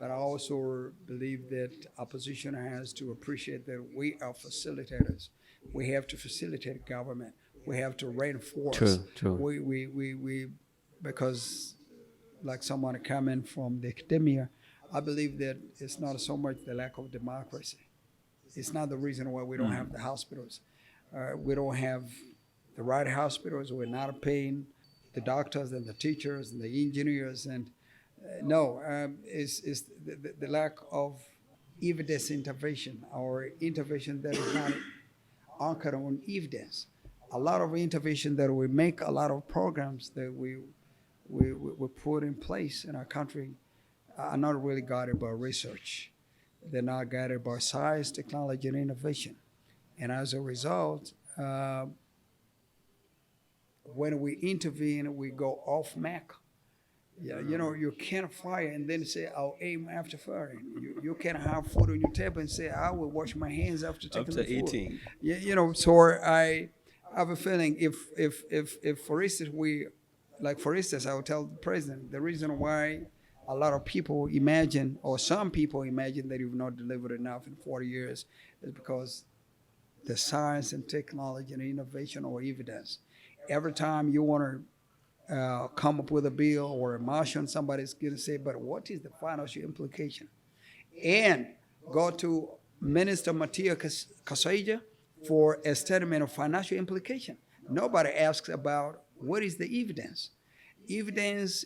but I also believe that opposition has to appreciate that we are facilitators. We have to facilitate government. We have to reinforce. True. We because like someone coming from the academia, I believe that it's not so much the lack of democracy. It's not the reason why we don't have the hospitals. We don't have the right hospitals. We're not paying the doctors and the teachers and the engineers. And it's the lack of evidence intervention, or intervention that is not anchored on evidence. A lot of intervention that we make, a lot of programs that we put in place in our country are not really guided by research. They're not guided by science, technology, and innovation. And as a result, when we intervene, we go off MAC. Yeah, you can't fire and then say, I'll aim after firing. You can't have food on your table and say, I will wash my hands after taking the food. Eating. Yeah, so I have a feeling if for instance, I will tell the president, the reason why a lot of people imagine, or some people imagine, that you've not delivered enough in 40 years is because the science and technology and innovation or evidence. Every time you want to come up with a bill or a motion, somebody's going to say, but what is the financial implication? And go to Minister Matia Kasaija for a statement of financial implication. Nobody asks about what is the evidence. Evidence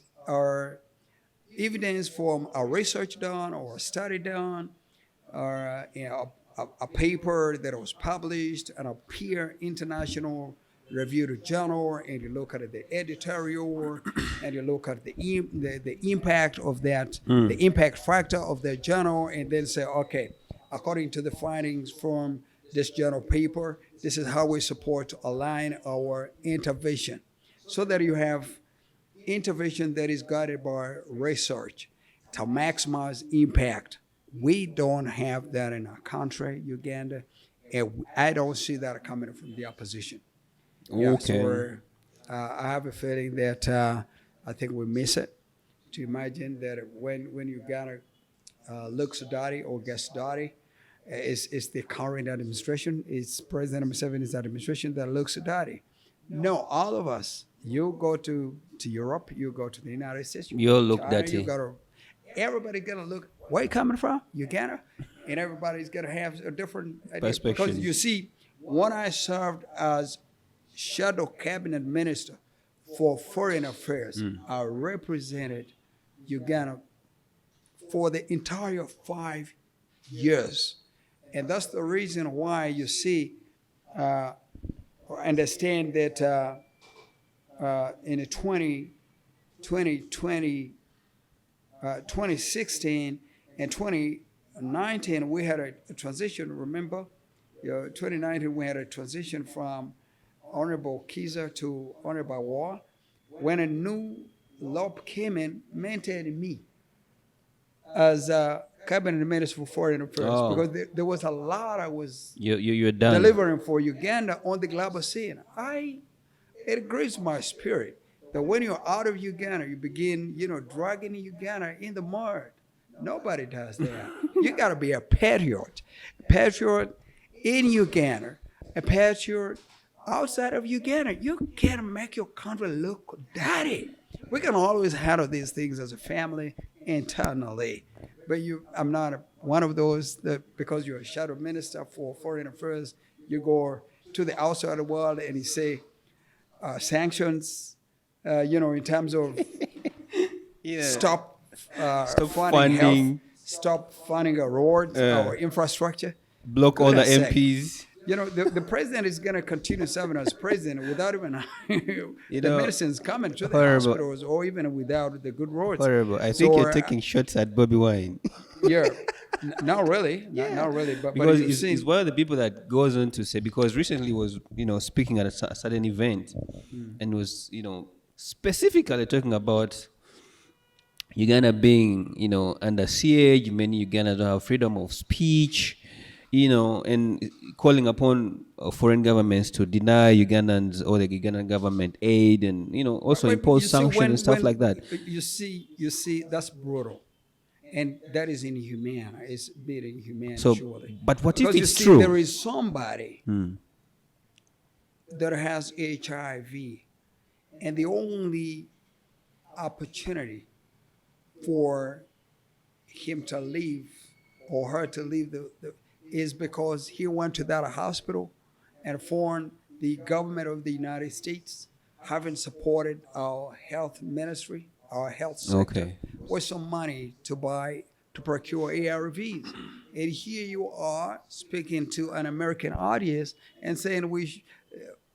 from a research done or a study done, or a paper that was published in a peer international reviewed journal, and you look at the editorial, and you look at the impact of that, the impact factor of the journal, and then say, okay, according to the findings from this journal paper, this is how we support to align our intervention, so that you have intervention that is guided by research to maximize impact. We don't have that in our country, Uganda, and I don't see that coming from the opposition. Yeah, Okay. so I have a feeling that I think we miss it. To imagine that when Uganda looks dirty or gets dirty, it's the current administration, it's President Museveni's administration that looks dirty. No, all of us. You go to Europe, you go to the United States, You all look China, dirty. Everybody gonna look. Where you coming from? Uganda, and everybody's gonna have a different idea. Perspective. Because you see, when I served as shadow cabinet minister for foreign affairs, I represented Uganda for the entire 5 years, and that's the reason why you see, or understand that in the 2016 and 2019, we had a transition, remember? 2019, we had a transition from Honorable Kiza to Honorable War. When a new law came in, mandated me as a cabinet minister for foreign affairs, because there was a lot I was You're done. delivering for Uganda on the global scene. It grieves my spirit that when you're out of Uganda, you begin, dragging Uganda in the mud. Nobody does that. You got to be a patriot in Uganda, a patriot outside of Uganda. You can't make your country look dirty. We can always handle these things as a family internally. But I'm not one of those that because you're a shadow minister for foreign affairs, you go to the outside world and you say sanctions, in terms of stop funding health, stop funding our roads, our infrastructure. Block all the Goodness sake. MPs. The president is going to continue serving as president without even the medicines coming to the horrible. hospitals, or even without the good roads. Horrible. I think So, you're taking shots at Bobby Wine. Yeah, not really, not really. But Because you've he's seen, one of the people that goes on to say, because recently was, speaking at a certain event and was, specifically talking about Uganda being, under siege, many Ugandans don't have freedom of speech, and calling upon foreign governments to deny Ugandans or the Ugandan government aid and, also but impose you see, sanctions and stuff like that. You see, that's brutal, and that is inhumane. It's being inhumane, So, surely. but what Because if you it's see, true? there is somebody that has HIV, and the only opportunity for him to leave or her to leave is because he went to that hospital and formed the government of the United States, having supported our health ministry, our health sector, with some money to procure ARVs. And here you are speaking to an American audience and saying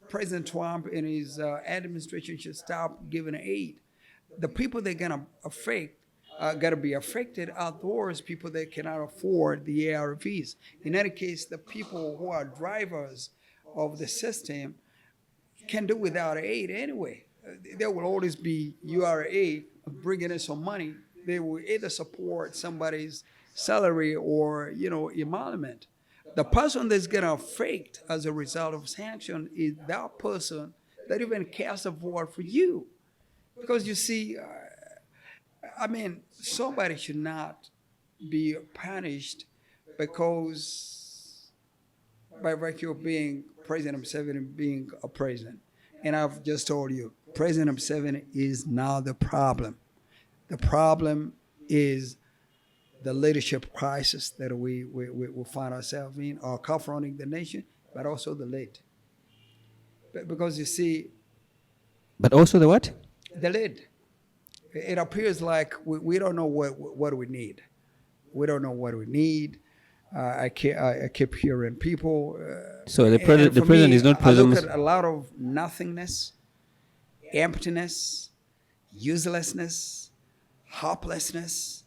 President Trump and his administration should stop giving aid. The people that are going to be affected are those people that cannot afford the ARVs. In any case, the people who are drivers of the system can do without aid anyway. There will always be URA bringing in some money. They will either support somebody's salary or, emolument. The person that's going to affect as a result of sanction is that person that even casts a vote for you. Because you see, somebody should not be punished because by virtue of being President Museveni being a president. And I've just told you, President Museveni is not the problem. The problem is the leadership crisis that we find ourselves in, or confronting the nation, but also the lead. Because you see... But also the what? The lead. It appears like we don't know what we need. We don't know what we need. I keep hearing people. So the And for president me, is not I look present. at a lot of nothingness, emptiness, uselessness, hopelessness,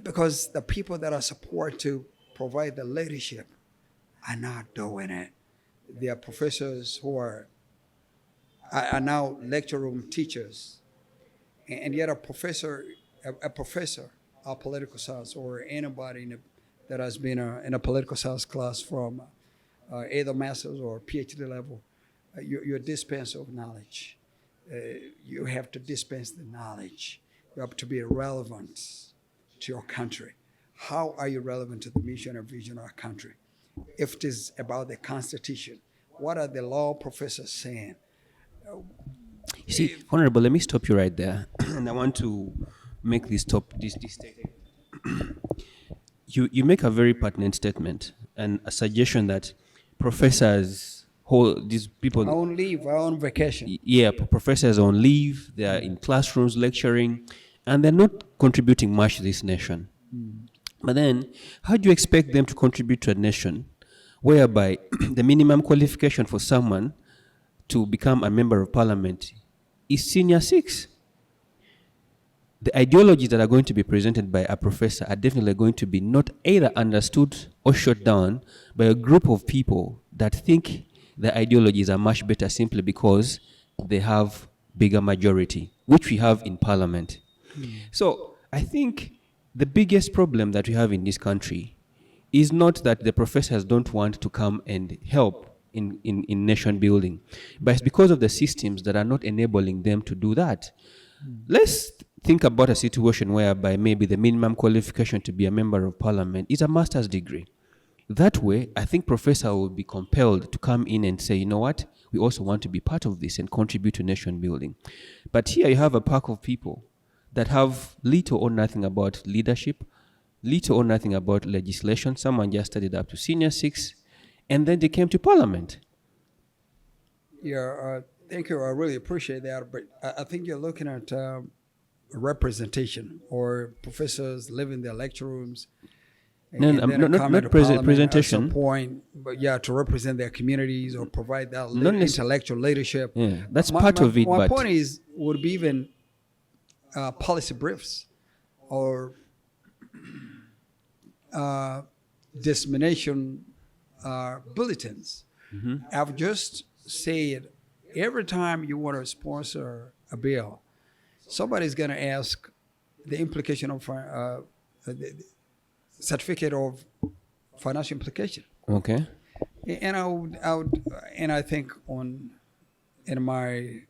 because the people that are supposed to provide the leadership are not doing it. There are professors who are now lecture room teachers, and yet a professor of political science or anybody that has been in a political science class from either master's or PhD level, you're a dispenser of knowledge. You have to dispense the knowledge. You have to be relevant to your country. How are you relevant to the mission and vision of our country? If it is about the Constitution, what are the law professors saying? You see, Honorable, let me stop you right there. And I want to make this statement. You make a very pertinent statement and a suggestion that professors, these people, On leave, on vacation. yeah, professors on leave, they are in classrooms lecturing, and they're not contributing much to this nation. But then, how do you expect them to contribute to a nation whereby the minimum qualification for someone to become a member of parliament is senior 6? The ideologies that are going to be presented by a professor are definitely going to be not either understood or shut down by a group of people that think the ideologies are much better simply because they have bigger majority, which we have in parliament. So I think the biggest problem that we have in this country is not that the professors don't want to come and help in nation building, but it's because of the systems that are not enabling them to do that. Let's think about a situation whereby maybe the minimum qualification to be a member of parliament is a master's degree. That way, I think professor will be compelled to come in and say, you know what, we also want to be part of this and contribute to nation building. But here you have a pack of people that have little or nothing about leadership, little or nothing about legislation. Someone just studied up to senior 6, and then they came to parliament. Yeah, thank you. I really appreciate that. But I think you're looking at representation or professors living in their lecture rooms. No, and I'm then not come into parliament presentation. At some point, but yeah, to represent their communities or provide that Not necess- intellectual leadership. Yeah, that's part of it. My But point is, would be even policy briefs or dissemination bulletins. I've just said every time you want to sponsor a bill, somebody's going to ask the implication of the certificate of financial implication. okay. And I think in my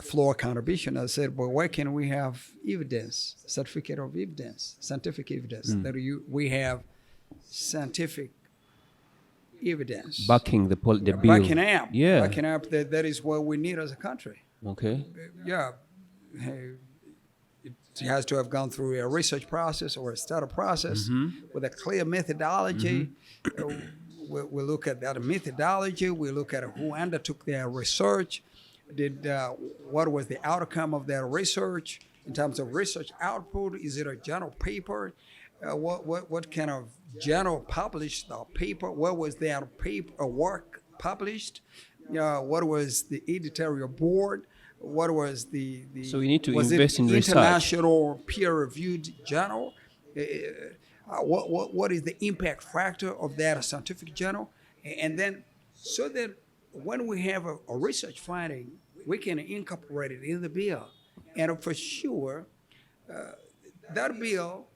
floor contribution, I said, well, why can't we have evidence, certificate of evidence, scientific evidence that we have scientific evidence Backing the bill. backing up, Yeah. backing up that is what we need as a country. Okay. Yeah, it has to have gone through a research process or a startup process with a clear methodology. We look at that methodology. We look at who undertook their research. What was the outcome of their research in terms of research output? Is it a journal paper? What kind of journal published the paper? Where was their paper work published? What was the editorial board? What was the So we need to was invest it in research. international peer-reviewed journal? What is the impact factor of that scientific journal? And then so that when we have a research finding, we can incorporate it in the bill. And for sure, that bill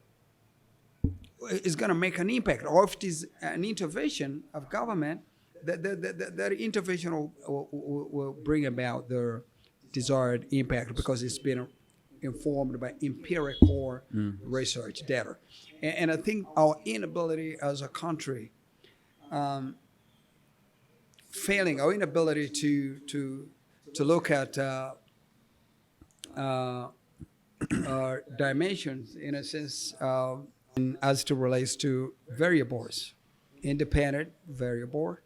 is going to make an impact. Or if it is an intervention of government, that intervention will bring about the desired impact because it's been informed by empirical research data. And I think our inability as a country, failing our inability to look at dimensions in a sense as to relates to variables, independent variable,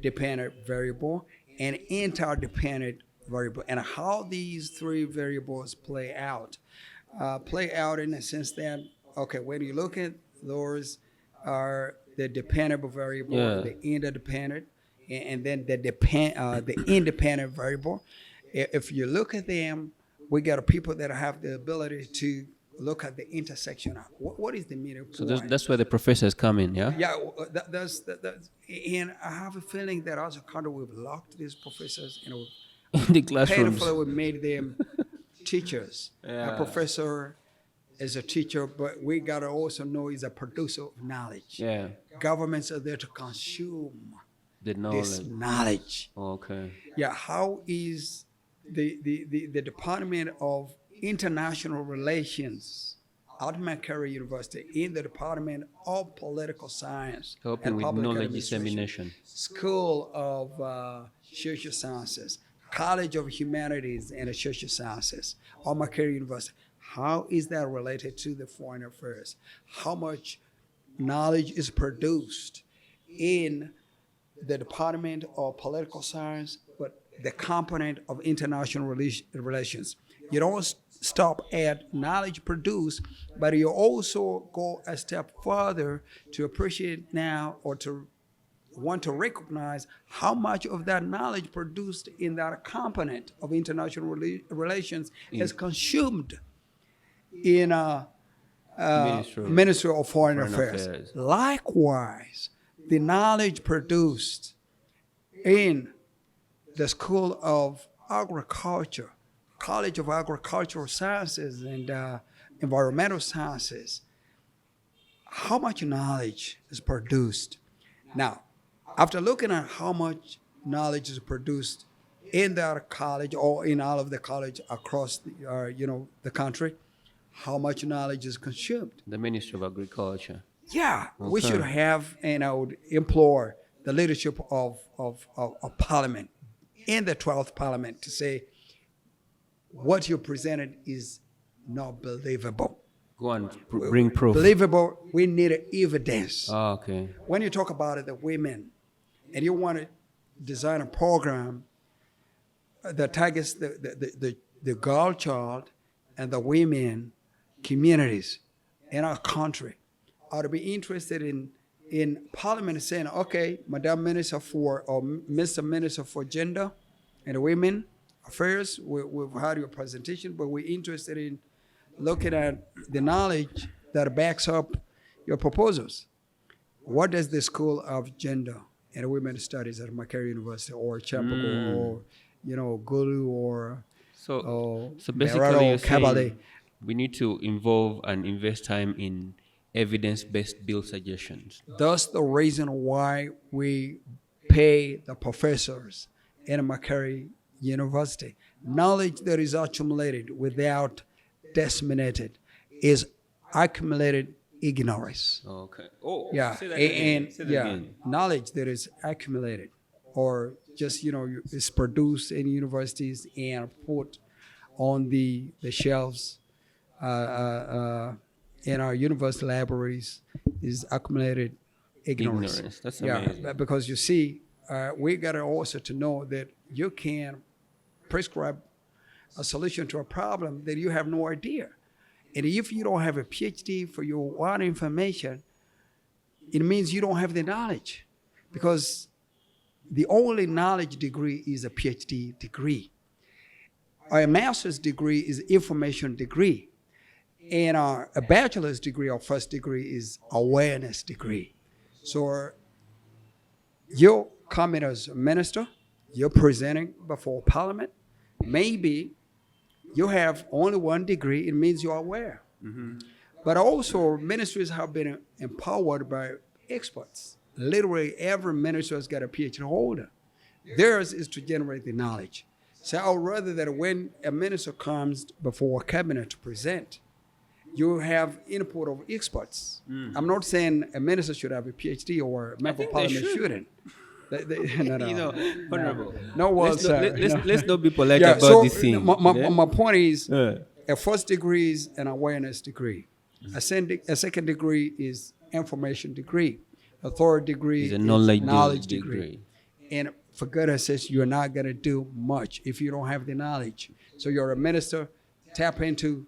dependent variable, and interdependent variable, and how these three variables play out in the sense that, okay, when you look at those are the dependable variable, Yeah. the interdependent, and then the independent variable. If you look at them, we got people that have the ability to look at the intersection. What is the middle So point? that's where the professors come in, yeah? Yeah, that's and I have a feeling that as a country we've locked these professors, In the classrooms. painfully we made them teachers. Yeah. A professor is a teacher, but we gotta also know he's a producer of knowledge. Yeah. Governments are there to consume The this knowledge. knowledge. Okay. Yeah, how is the Department of International Relations at McCarry University in the Department of Political Science Helping and with Public knowledge Administration, dissemination. School of Social Sciences, College of Humanities and Social Sciences at McCarry University. How is that related to the foreign affairs? How much knowledge is produced in the Department of Political Science, but the component of international relations? You don't stop at knowledge produced, but you also go a step further to appreciate now or to want to recognize how much of that knowledge produced in that component of international relations is consumed in Ministry of Foreign Affairs. Likewise, the knowledge produced in the School of Agriculture, College of Agricultural Sciences and Environmental Sciences, how much knowledge is produced? Now, after looking at how much knowledge is produced in that college or in all of the college across the country, how much knowledge is consumed? The Ministry of Agriculture. Yeah, we Okay. should have, and I would implore the leadership of Parliament in the 12th Parliament to say, what you presented is not believable. Go on, bring proof. Believable, we need evidence. Oh, okay. When you talk about it, the women, and you want to design a program that targets the girl child and the women communities in our country, ought to be interested in Parliament saying, okay, Madam Minister or Mr. Minister for Gender and Women Affairs, we've had your presentation, but we're interested in looking at the knowledge that backs up your proposals. What does the School of Gender and Women's Studies at McCarry University or Champago or Gulu or So Beraro basically, you're Kabale? saying we need to involve and invest time in evidence-based bill suggestions. That's the reason why we pay the professors in McCarry University. Knowledge that is accumulated without disseminated is accumulated ignorance. Okay. Oh, Yeah, say that again. and Say that yeah, again. knowledge that is accumulated or just is produced in universities and put on the shelves in our university libraries is accumulated ignorance. That's Yeah, amazing. because you see, we got to also to know that you can prescribe a solution to a problem that you have no idea. And if you don't have a PhD for your one information, it means you don't have the knowledge, because the only knowledge degree is a PhD degree. A master's degree is information degree. And a bachelor's degree or first degree is awareness degree. So you're coming as a minister, you're presenting before Parliament. Maybe you have only one degree, it means you're aware. Mm-hmm. But also, ministries have been empowered by experts. Literally, every minister has got a PhD holder. Theirs is to generate the knowledge. So I would rather that when a minister comes before a cabinet to present, you have input of experts. I'm not saying a minister should have a PhD or a member of Parliament shouldn't. No, Honorable. No, well, Let's not be polite yeah, about so this thing. my point is, Yeah. a first degree is an awareness degree. A second degree is information degree. A third degree It's a is knowledge degree. degree. And for goodness sakes, you're not going to do much if you don't have the knowledge. So you're a minister, tap into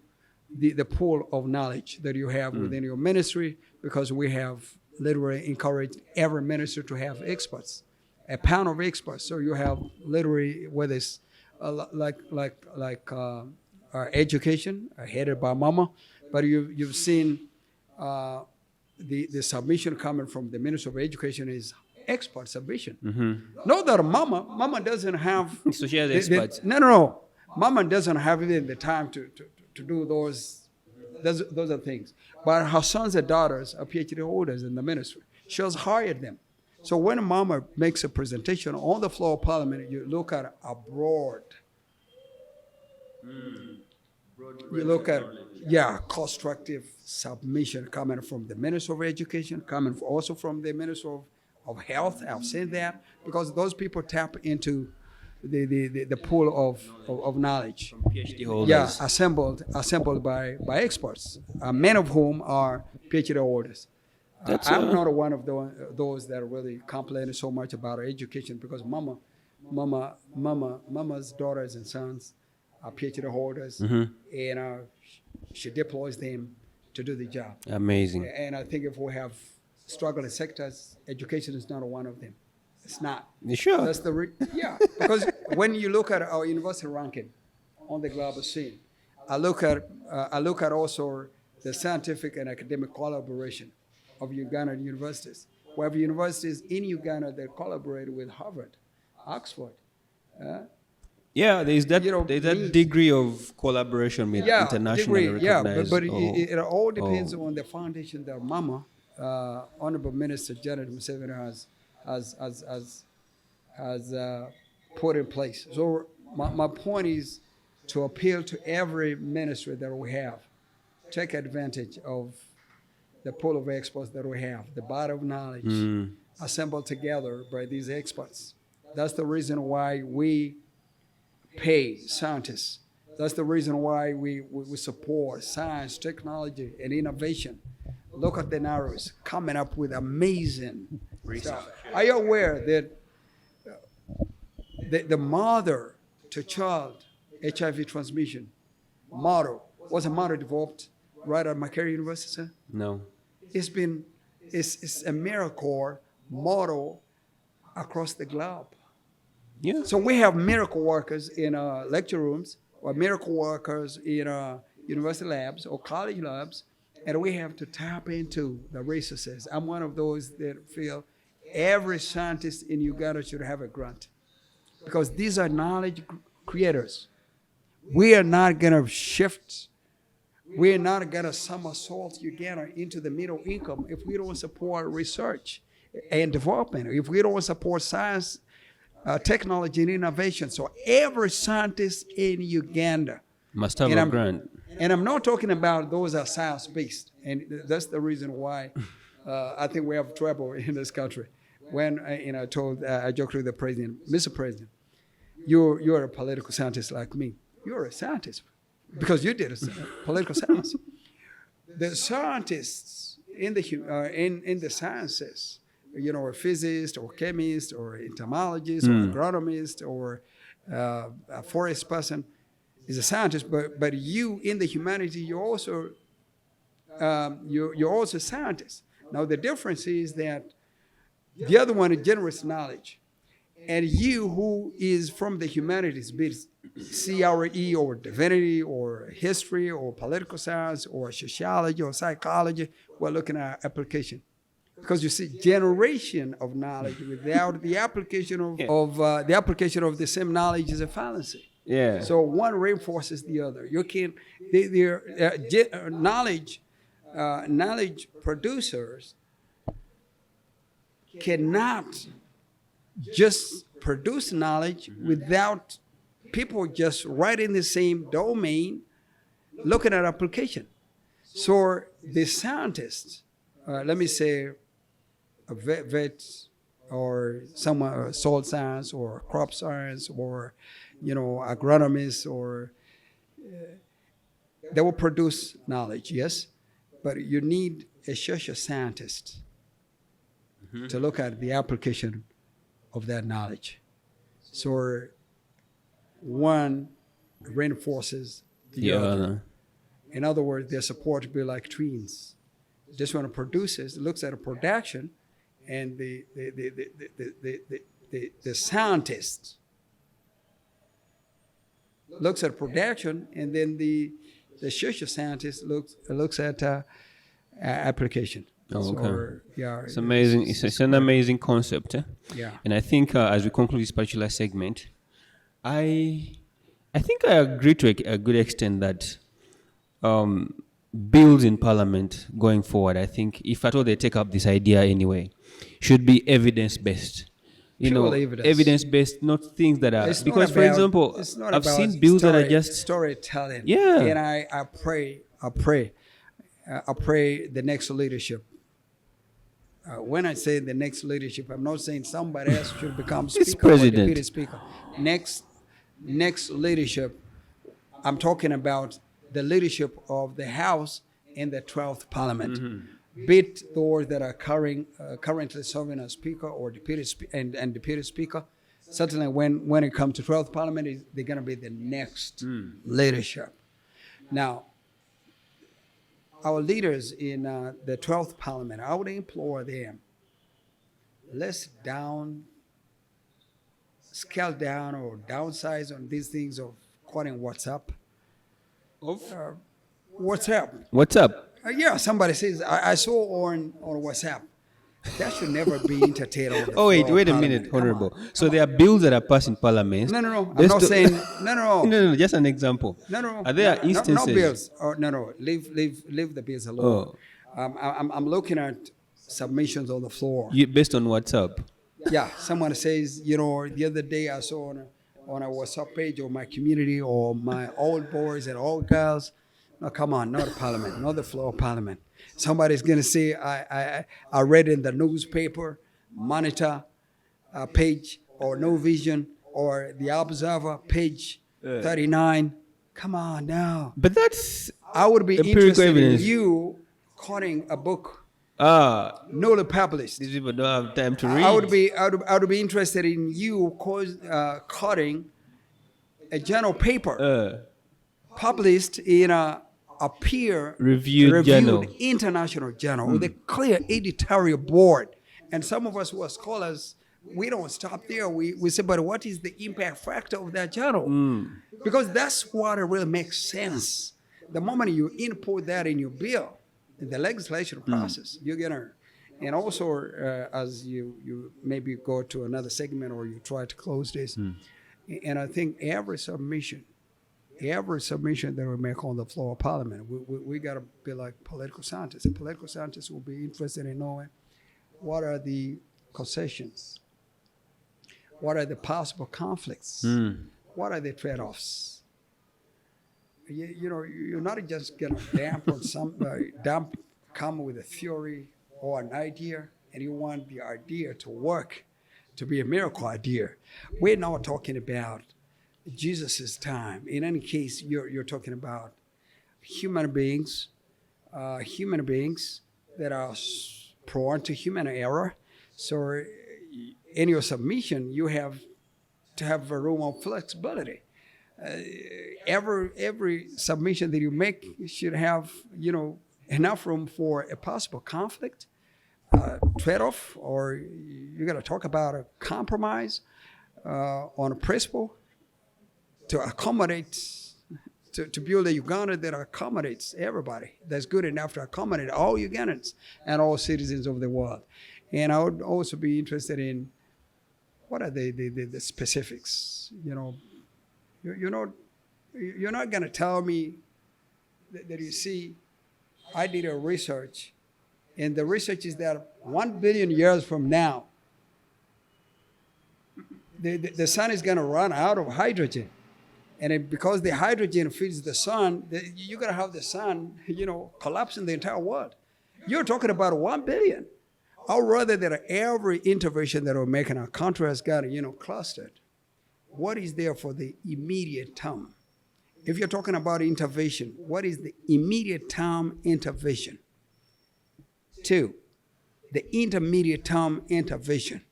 the pool of knowledge that you have within your ministry, because we have literally encouraged every minister to have experts, a panel of experts. So you have literally whether it's education headed by Mama, but you've seen the submission coming from the Minister of Education is expert submission. Not that Mama doesn't have. So she has experts. No. Mama doesn't have even the time to do those are things. But her sons and daughters are PhD holders in the ministry. She has hired them. So when Mama makes a presentation on the floor of Parliament, you look at a broad. You look at constructive submission coming from the Minister of Education, coming also from the Minister of Health. I've seen that because those people tap into the pool of knowledge. PhD holders. Yeah, assembled by experts, many of whom are PhD holders. I'm not one of those that are really complaining so much about our education because Mama's daughters and sons are PhD holders, and she deploys them to do the job. Amazing. And I think if we have struggling sectors, education is not one of them. It's not. You sure? That's because when you look at our university ranking on the global scene, I look at also the scientific and academic collaboration of Ugandan universities. We have universities in Uganda that collaborate with Harvard, Oxford. There's that degree of collaboration with internationally recognized. But it all depends on the foundation that Mama, Honorable Minister Janet Museveni has put in place. So my point is to appeal to every ministry that we have, take advantage of the pool of experts that we have, the body of knowledge assembled together by these experts. That's the reason why we pay scientists. That's the reason why we support science, technology, and innovation. Look at the narrows coming up with amazing stuff. Are you aware that the mother to child HIV transmission model was a model developed right at Makerere University, sir? No. It's a miracle model across the globe. Yeah. So we have miracle workers in lecture rooms or miracle workers in university labs or college labs, and we have to tap into the resources. I'm one of those that feel every scientist in Uganda should have a grant because these are knowledge creators. We are not going to shift. We're not going to somersault Uganda into the middle income if we don't support research and development, if we don't support science, technology, and innovation. So every scientist in Uganda must have a grant. And I'm not talking about those that are science-based. And that's the reason why I think we have trouble in this country. When I joked with the president, Mr. President, you're a political scientist like me. You're a scientist because you did a political science. The scientists in the sciences, a physicist or chemist or entomologist or agronomist or a forest person is a scientist, but you in the humanity, you're also a scientist. Now the difference is that the other one is generous knowledge, and you who is from the humanities, be it CRE or divinity or history or political science or sociology or psychology, we're looking at application. Because you see, generation of knowledge without the application of the same knowledge is a fallacy. Yeah. So one reinforces the other. You can't. Knowledge producers cannot just produce knowledge without people just right in the same domain looking at application. So the scientists, let me say, a vet or someone soil science or crop science or agronomists or they will produce knowledge, yes, but you need a social scientist to look at the application of that knowledge. So one reinforces the other. In other words, they're supposed to be like twins. This one produces, looks at a production, and the scientist looks at production, and then the social scientist looks at application. Oh, okay. So, yeah, It's amazing. It's an amazing concept. Yeah. And I think as we conclude this particular segment, I think I agree to a good extent that bills in Parliament going forward, I think, if at all they take up this idea anyway, should be evidence-based. Evidence-based, not things that are... It's because, not for about- example, it's not I've about seen bills that are just... storytelling. Yeah. And I pray the next leadership. When I say the next leadership, I'm not saying somebody else should become speaker president. or deputy speaker. Next leadership, I'm talking about the leadership of the House in the 12th Parliament. Mm-hmm. Be it those that are currently serving as speaker or deputy and deputy speaker. Certainly when it comes to 12th Parliament, they're going to be the next leadership. Now, our leaders in the 12th Parliament, I would implore them, let's scale down or downsize on these things of calling WhatsApp. WhatsApp. What's up? Yeah, somebody says, I saw on WhatsApp. That should never be entertained on the Oh, wait floor of a Parliament. minute, Come on. Honorable. So there are bills that are passed in Parliament. No. I'm There's not to- saying, no. No, just an example. No. Are there instances? No bills. Oh, no. Leave the bills alone. I'm looking at submissions on the floor. Based on WhatsApp. Yeah, someone says, the other day I saw on a WhatsApp page of my community or my old boys and old girls. No, come on, not Parliament, not the floor of Parliament. Somebody's going to say, I read in the newspaper, Monitor page, or No Vision, or The Observer, page 39. Come on now. But that's I would be empirical interested evidence. in you quoting a book newly published. These people don't have time to read. I would be interested in you quoting a journal paper published in a peer-reviewed journal. international journal with a clear editorial board. And some of us who are scholars, we don't stop there. We say, but what is the impact factor of that journal? Because that's what really makes sense. The moment you input that in your bill, in the legislation process, you're going to... And also, as you maybe go to another segment or you try to close this, and I think every submission that we make on the floor of Parliament, we got to be like political scientists. And political scientists will be interested in knowing what are the concessions, what are the possible conflicts, what are the trade-offs. You're not just going to come with a theory or an idea, and you want the idea to work, to be a miracle idea. We're not talking about Jesus' time. In any case, you're talking about human beings that are prone to human error. So in your submission, you have to have a room of flexibility. Every submission that you make should have, enough room for a possible conflict, trade-off, or you got to talk about a compromise on a principle to accommodate, to build a Uganda that accommodates everybody, that's good enough to accommodate all Ugandans and all citizens of the world. And I would also be interested in what are the specifics. You're not going to tell me that you see, I did a research, and the research is that 1 billion years from now, the sun is going to run out of hydrogen. And because the hydrogen feeds the sun, you're going to have the sun, collapsing the entire world. You're talking about 1 billion. Or rather that every intervention that we make in our country has got, clustered. What is there for the immediate term? If you're talking about intervention, what is the immediate term intervention? 2, the intermediate term intervention.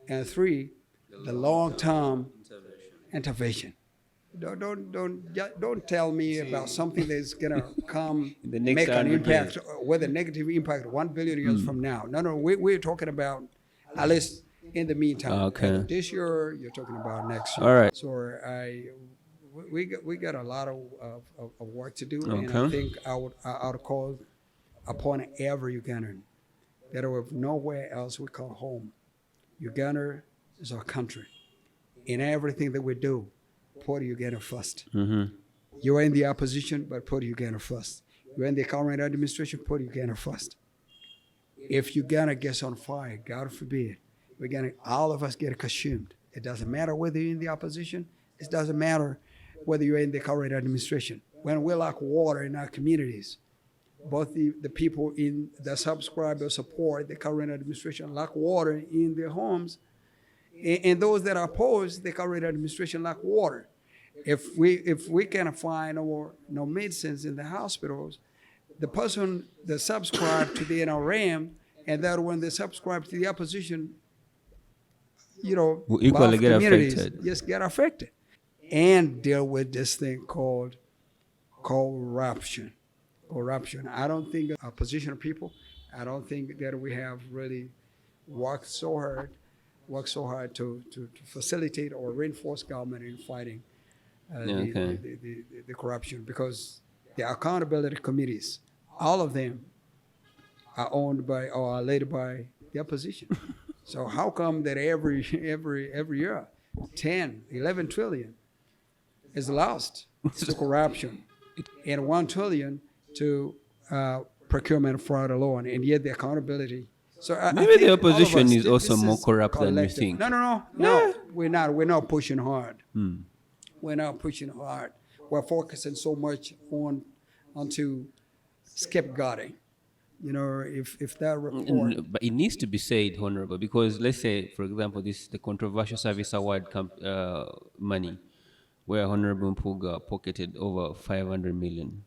And 3, the long-term intervention. Don't tell me about something that's gonna come The next make an 100 impact, years. with a negative impact 1 billion years from now. No, we're talking about at least in the meantime. Okay. Either this year, you're talking about next year. All right. So we got a lot of work to do, and I Okay. think I would call upon every Ugandan that we have nowhere else we call home. Uganda is our country. In everything that we do, put Uganda first. Mm-hmm. You are in the opposition, but put Uganda first. You're in the current administration, put Uganda first. If Uganda gets on fire, God forbid, all of us get consumed. It doesn't matter whether you're in the opposition. It doesn't matter whether you're in the current administration. When we lack water in our communities, both the people in the subscribe or support the current administration lack water in their homes, and those that are opposed the current administration lack water. If we can find no medicines in the hospitals, the person that subscribe to the NRM and that when they subscribe to the opposition, Will equally both get communities, affected. yes, get affected, and deal with this thing called corruption. I don't think opposition people, I don't think that we have really worked so hard to facilitate or reinforce government in fighting the corruption, because the accountability committees, all of them are owned by or are led by the opposition. So how come that every year 10, 11 trillion is lost to corruption and 1 trillion to procurement fraud alone, and yet the accountability. So I Maybe the think all of opposition us, is also this more is corrupt than you collective. think. No. Yeah. We're not pushing hard. Hmm. We're not pushing hard. We're focusing so much onto scapegoating. If that report. But it needs to be said, Honorable, because let's say, for example, the controversial service award money, where Honorable Mpuga pocketed over 500 million,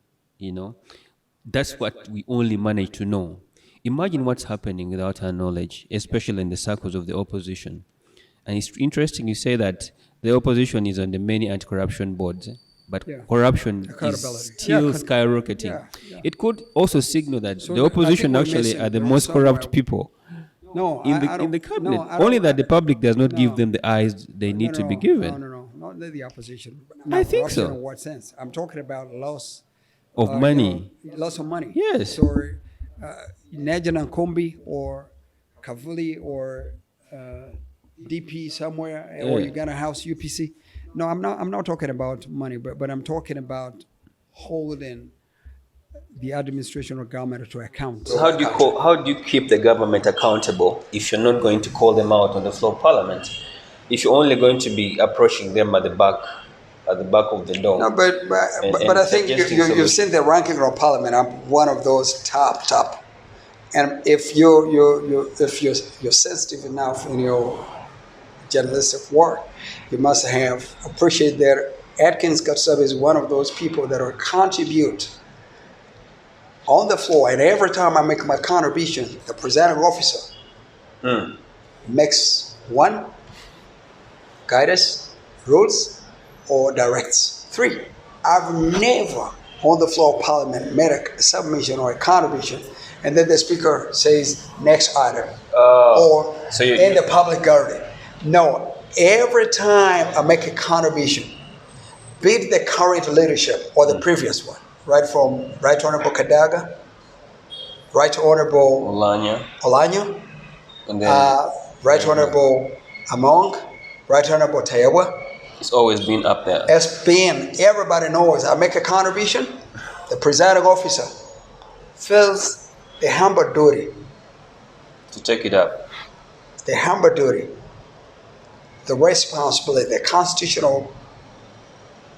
that's what we only manage to know. Imagine what's happening without our knowledge, especially in the circles of the opposition. And it's interesting you say that the opposition is on the many anti-corruption boards, but corruption is Accountability. still Yeah, skyrocketing. yeah. It could also signal that So the I opposition think we're actually missing- are the we're most corrupt somewhere- people No, in I the don't- cabinet. no, I Only don't- that the public does not give no. them the eyes they need to be given. No, not the opposition. I think corruption so. In what sense? I'm talking about loss Of money. Loss of money. Yes. So Najana Nkombi or Kavuli or DP somewhere, or Yeah. Uganda House UPC. No, I'm not talking about money, but I'm talking about holding the administration or government to account. So how do you keep the government accountable if you're not going to call them out on the floor of parliament? If you're only going to be approaching them at the back of the door? No, but I think suggesting you've solutions. seen the ranking of parliament. I'm one of those top. And if you're sensitive enough in your journalistic work, you must have appreciate that Atkins Katusabe is one of those people that will contribute on the floor. And every time I make my contribution, the presiding officer makes one, guidance, rules, or directs. 3, I've never on the floor of parliament made a submission or a contribution and then the speaker says next item or so you- in the public garden. No, every time I make a contribution, be it the current leadership or the previous one, right from Right Honorable Kadaga, Right Honorable Olanyo, and then Right Honorable Among, Right Honorable Tayewa, it's always been up there. SPN, everybody knows I make a contribution, the presiding officer feels the humble duty, To take it up. the humble duty, the responsibility, the constitutional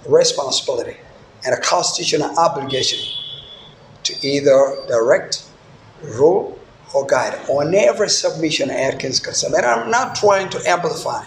responsibility, and a constitutional obligation to either direct, rule, or guide on every submission Atkins Katusabe. And I'm not trying to amplify.